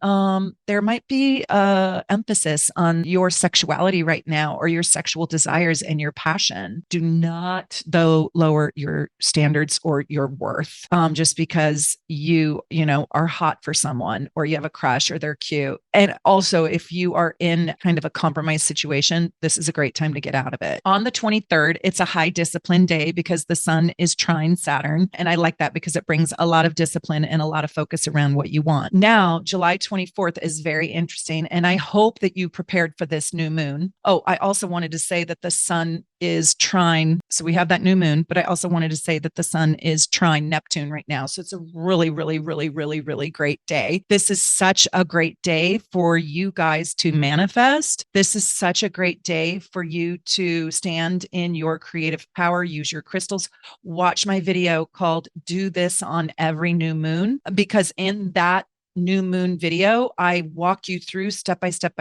there might be emphasis on your sexuality right now, or your sexual desires and your passion. Do not, though, lower your standards or your worth just because you are hot for someone, or you have a crush, or they're cute. And also, if you are in kind of a compromised situation, this is a great time to get out of it. On the 23rd, it's a high discipline day because the sun is trine Saturn. And I like that because it brings a lot of discipline and a lot of focus around what you want. Now, July 24th is very interesting. And I hope that you prepared for this new moon. Oh, I also wanted to say that the sun is trine. So we have that new moon, but I also wanted to say that the sun is trine Neptune right now. So it's a really, really, really, really, really great day. This is such a great day for you guys to manifest. This is such a great day for you to stand in your creative power, use your crystals. Watch my video called Do This on Every New Moon, because in that new moon video, I walk you through step by step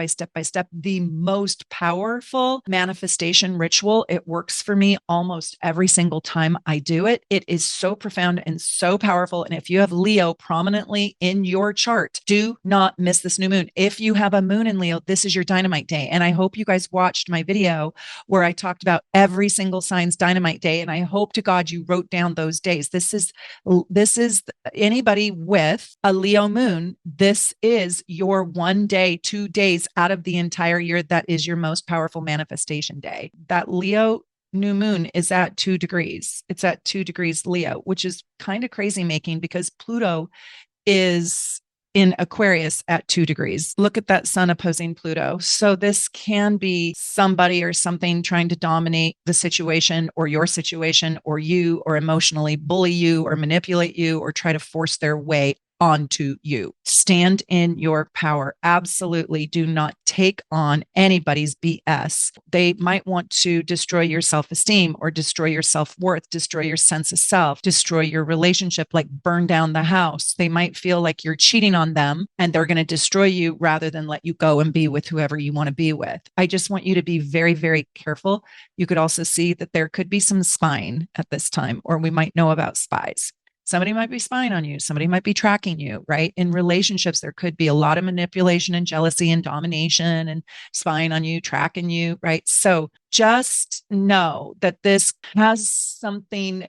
the most powerful manifestation ritual. It works for me almost every single time I do it. It is so profound and so powerful. And if you have Leo prominently in your chart, do not miss this new moon. If you have a moon in Leo, this is your dynamite day. And I hope you guys watched my video where I talked about every single sign's dynamite day. And I hope to God you wrote down those days. This is anybody with a Leo moon. This is your 1 day, 2 days out of the entire year that is your most powerful manifestation day. That Leo new moon is at 2 degrees. It's at 2 degrees Leo, which is kind of crazy making because Pluto is in Aquarius at 2 degrees. Look at that sun opposing Pluto. So this can be somebody or something trying to dominate the situation or your situation or you, or emotionally bully you or manipulate you or try to force their way onto you. Stand in your power. Absolutely do not take on anybody's BS. They might want to destroy your self-esteem or destroy your self-worth, destroy your sense of self, destroy your relationship, like burn down the house. They might feel like you're cheating on them and they're going to destroy you rather than let you go and be with whoever you want to be with. I just want you to be very, very careful. You could also see that there could be some spying at this time, or we might know about spies. Somebody might be spying on you. Somebody might be tracking you, right? In relationships, there could be a lot of manipulation and jealousy and domination and spying on you, tracking you, right? So just know that this has something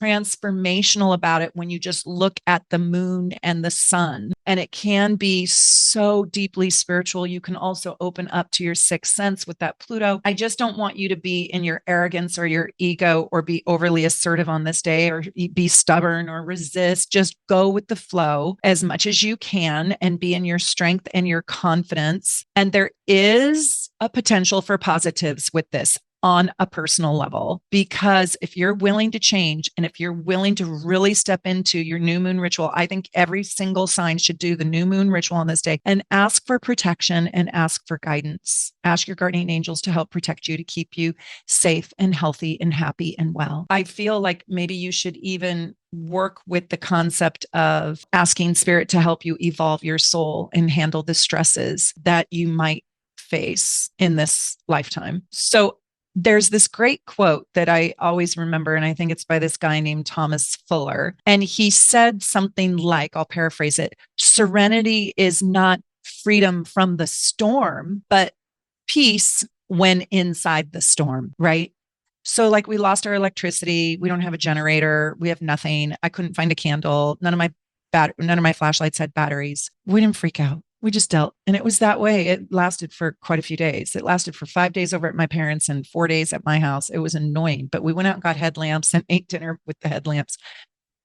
transformational about it when you just look at the moon and the sun. And it can be so deeply spiritual. You can also open up to your sixth sense with that Pluto. I just don't want you to be in your arrogance or your ego or be overly assertive on this day or be stubborn or resist. Just go with the flow as much as you can and be in your strength and your confidence. And there is a potential for positives with this on a personal level, because if you're willing to change and if you're willing to really step into your new moon ritual, I think every single sign should do the new moon ritual on this day and ask for protection and ask for guidance. Ask your guardian angels to help protect you, to keep you safe and healthy and happy and well. I feel like maybe you should even work with the concept of asking spirit to help you evolve your soul and handle the stresses that you might face in this lifetime. So there's this great quote that I always remember, and I think it's by this guy named Thomas Fuller. And he said something like, I'll paraphrase it, serenity is not freedom from the storm, but peace when inside the storm, right? So like we lost our electricity. We don't have a generator. We have nothing. I couldn't find a candle. None of my flashlights had batteries. We didn't freak out. We just dealt. And it was that way. It lasted for quite a few days. It lasted for 5 days over at my parents' and 4 days at my house. It was annoying, but we went out and got headlamps and ate dinner with the headlamps.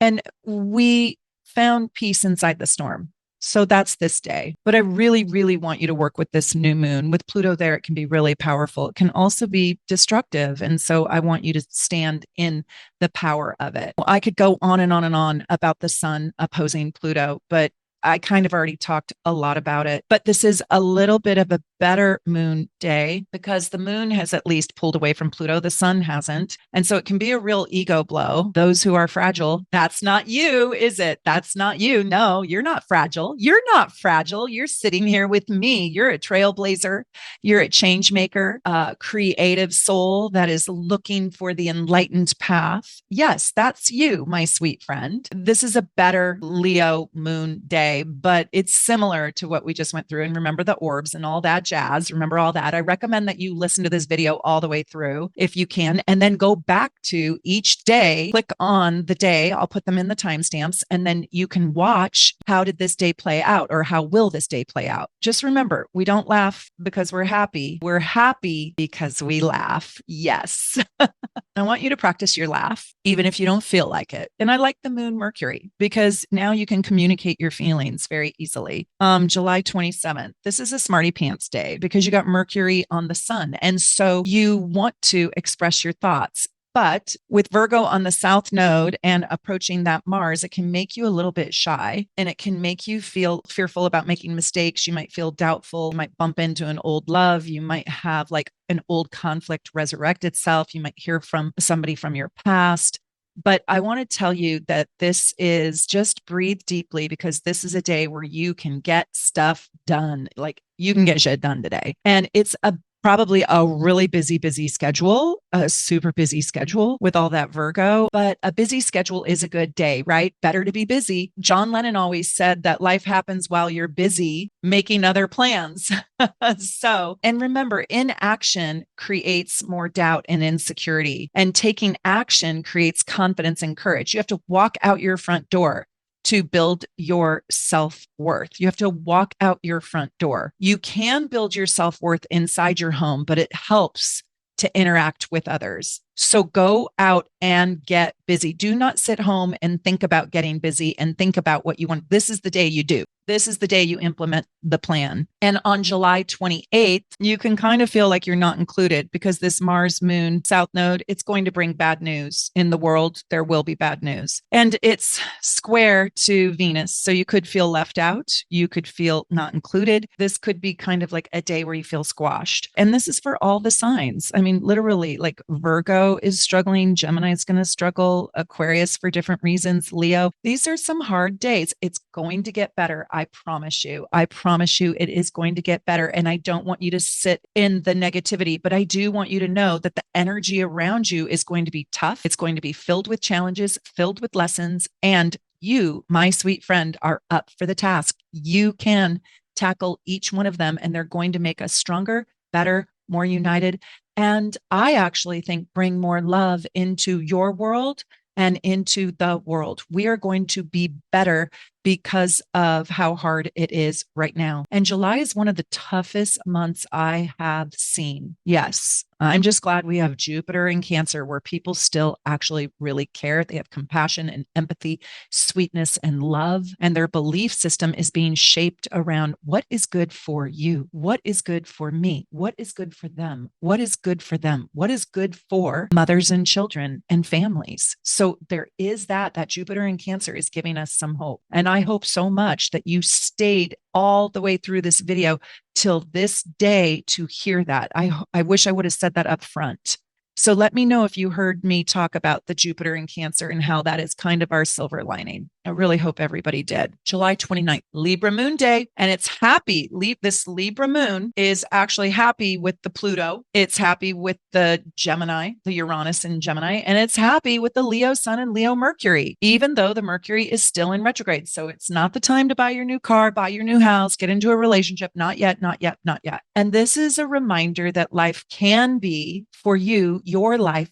And we found peace inside the storm. So that's this day. But I really, really want you to work with this new moon. With Pluto there, it can be really powerful. It can also be destructive. And so I want you to stand in the power of it. I could go on and on and on about the sun opposing Pluto, but I kind of already talked a lot about it, but this is a little bit of a better moon day because the moon has at least pulled away from Pluto. The sun hasn't. And so it can be a real ego blow. Those who are fragile, that's not you, is it? That's not you. No, you're not fragile. You're not fragile. You're sitting here with me. You're a trailblazer. You're a change maker, a creative soul that is looking for the enlightened path. Yes, that's you, my sweet friend. This is a better Leo moon day, but it's similar to what we just went through. And remember the orbs and all that jazz. Remember all that. I recommend that you listen to this video all the way through if you can, and then go back to each day, click on the day. I'll put them in the timestamps, and then you can watch how did this day play out or how will this day play out. Just remember, we don't laugh because we're happy. We're happy because we laugh. Yes. I want you to practice your laugh, even if you don't feel like it. And I like the moon Mercury because now you can communicate your feelings very easily. July 27th, this is a smarty pants day because you got Mercury on the sun. And so you want to express your thoughts. But with Virgo on the South Node and approaching that Mars, it can make you a little bit shy and it can make you feel fearful about making mistakes. You might feel doubtful. You might bump into an old love. You might have like an old conflict resurrect itself. You might hear from somebody from your past. But I want to tell you that this is just breathe deeply because this is a day where you can get stuff done. Like you can get shit done today. And it's probably a really busy schedule, a super busy schedule with all that Virgo, but a busy schedule is a good day, right? Better to be busy. John Lennon always said that life happens while you're busy making other plans. And remember, inaction creates more doubt and insecurity, and taking action creates confidence and courage. You have to walk out your front door to build your self-worth. You have to walk out your front door. You can build your self-worth inside your home, but it helps to interact with others. So go out and get busy. Do not sit home and think about getting busy and think about what you want. This is the day you do. This is the day you implement the plan. And on July 28th, you can kind of feel like you're not included because this Mars moon South Node, it's going to bring bad news in the world. There will be bad news. And it's square to Venus. So you could feel left out. You could feel not included. This could be kind of like a day where you feel squashed. And this is for all the signs. I mean, literally, like Virgo is struggling. Gemini is going to struggle. Aquarius for different reasons. Leo. These are some hard days. It's going to get better. I promise you. I promise you it is going to get better. And I don't want you to sit in the negativity, but I do want you to know that the energy around you is going to be tough. It's going to be filled with challenges, filled with lessons. And you, my sweet friend, are up for the task. You can tackle each one of them, and they're going to make us stronger, better, more united. And I actually think bring more love into your world and into the world. We are going to be better because of how hard it is right now. And July is one of the toughest months I have seen. Yes, I'm just glad we have Jupiter in Cancer where people still actually really care. They have compassion and empathy, sweetness and love. And their belief system is being shaped around what is good for you? What is good for me? What is good for them? What is good for them? What is good for mothers and children and families? So there is that Jupiter in Cancer is giving us some hope. And I hope so much that you stayed all the way through this video till this day to hear that. I wish I would have said that up front. So let me know if you heard me talk about the Jupiter in Cancer and how that is kind of our silver lining. I really hope everybody did. July 29th, Libra moon day. And it's happy. This Libra moon is actually happy with the Pluto. It's happy with the Gemini, the Uranus in Gemini. And it's happy with the Leo sun and Leo Mercury, even though the Mercury is still in retrograde. So it's not the time to buy your new car, buy your new house, get into a relationship. Not yet, not yet, not yet. And this is a reminder that life can be for you, your life,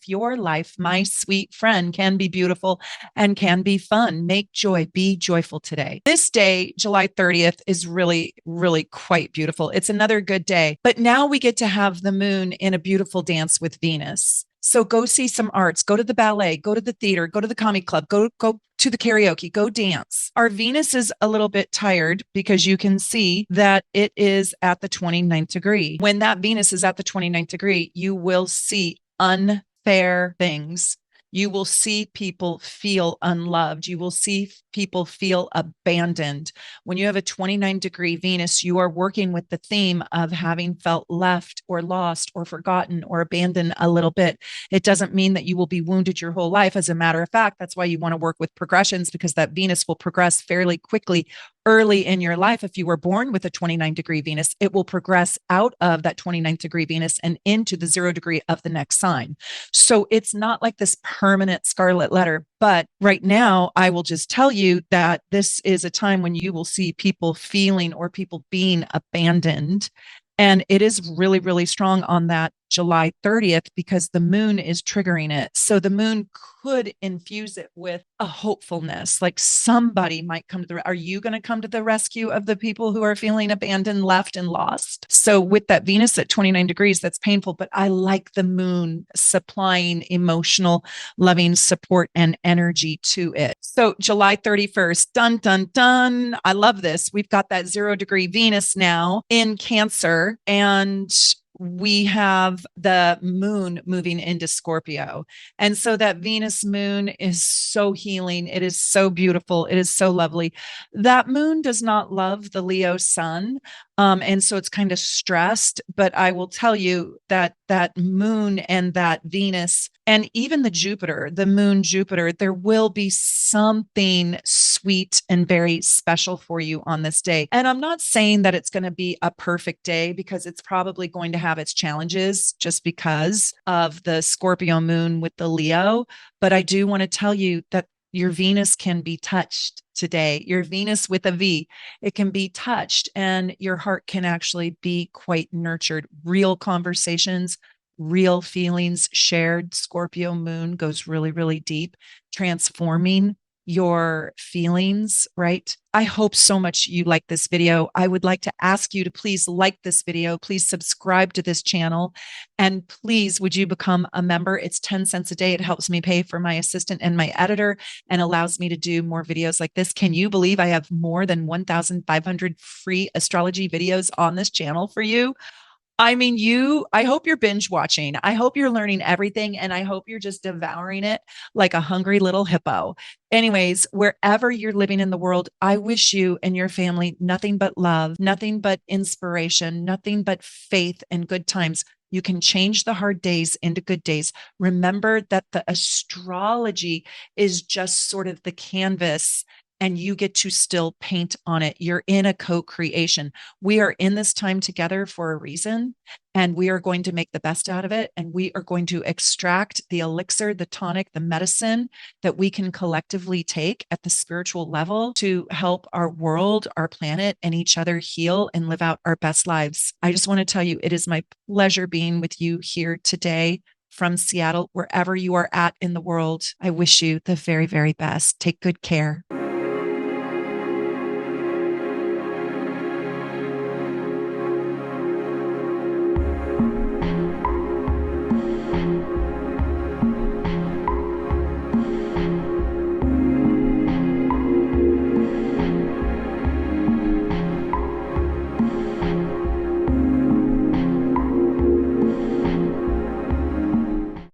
my sweet friend, can be beautiful and can be fun. Make joy, be joyful today. This day, July 30th, is really, really quite beautiful. It's another good day, but now we get to have the moon in a beautiful dance with Venus. So go see some arts, go to the ballet, go to the theater, go to the comedy club, go to the karaoke, go dance. Our Venus is a little bit tired because you can see that it is at the 29th degree. When that Venus is at the 29th degree, you will see unfair things. You will see people feel unloved. You will see people feel abandoned. When you have a 29-degree Venus, you are working with the theme of having felt left or lost or forgotten or abandoned a little bit. It doesn't mean that you will be wounded your whole life. As a matter of fact, that's why you want to work with progressions, because that Venus will progress fairly quickly early in your life. If you were born with a 29-degree Venus, it will progress out of that 29th-degree Venus and into the 0 degree of the next sign. So it's not like this permanent scarlet letter. But right now, I will just tell you that this is a time when you will see people feeling or people being abandoned. And it is really, really strong on that July 30th because the moon is triggering it. So the moon could infuse it with a hopefulness, like somebody might come to the, are you going to come to the rescue of the people who are feeling abandoned, left, and lost? So with that Venus at 29 degrees, that's painful, but I like the moon supplying emotional, loving support and energy to it. So July 31st, dun, dun, dun. I love this. We've got that 0 degree Venus now in Cancer, and we have the moon moving into Scorpio. And so that Venus moon is so healing. It is so beautiful. It is so lovely. That moon does not love the Leo sun. And so it's kind of stressed, but I will tell you that that moon and that Venus and even the Jupiter, the moon Jupiter, there will be something sweet and very special for you on this day. And I'm not saying that it's going to be a perfect day, because it's probably going to have its challenges just because of the Scorpio moon with the Leo. But I do want to tell you that your Venus can be touched today. Your Venus with a V, it can be touched, and your heart can actually be quite nurtured. Real conversations, real feelings shared. Scorpio moon goes really, really deep, transforming your feelings, right? I hope so much you like this video. I would like to ask you to please like this video, please subscribe to this channel, and please, would you become a member? It's 10 cents a day. It helps me pay for my assistant and my editor and allows me to do more videos like this. Can you believe I have more than 1,500 free astrology videos on this channel for you? I mean, I hope you're binge watching. I hope you're learning everything, and I hope you're just devouring it like a hungry little hippo. Anyways, wherever you're living in the world, I wish you and your family nothing but love, nothing but inspiration, nothing but faith and good times. You can change the hard days into good days. Remember that the astrology is just sort of the canvas, and you get to still paint on it. You're in a co-creation. We are in this time together for a reason, and we are going to make the best out of it. And we are going to extract the elixir, the tonic, the medicine that we can collectively take at the spiritual level to help our world, our planet, and each other heal and live out our best lives. I just want to tell you, it is my pleasure being with you here today from Seattle. Wherever you are at in the world, I wish you the very, very best. Take good care.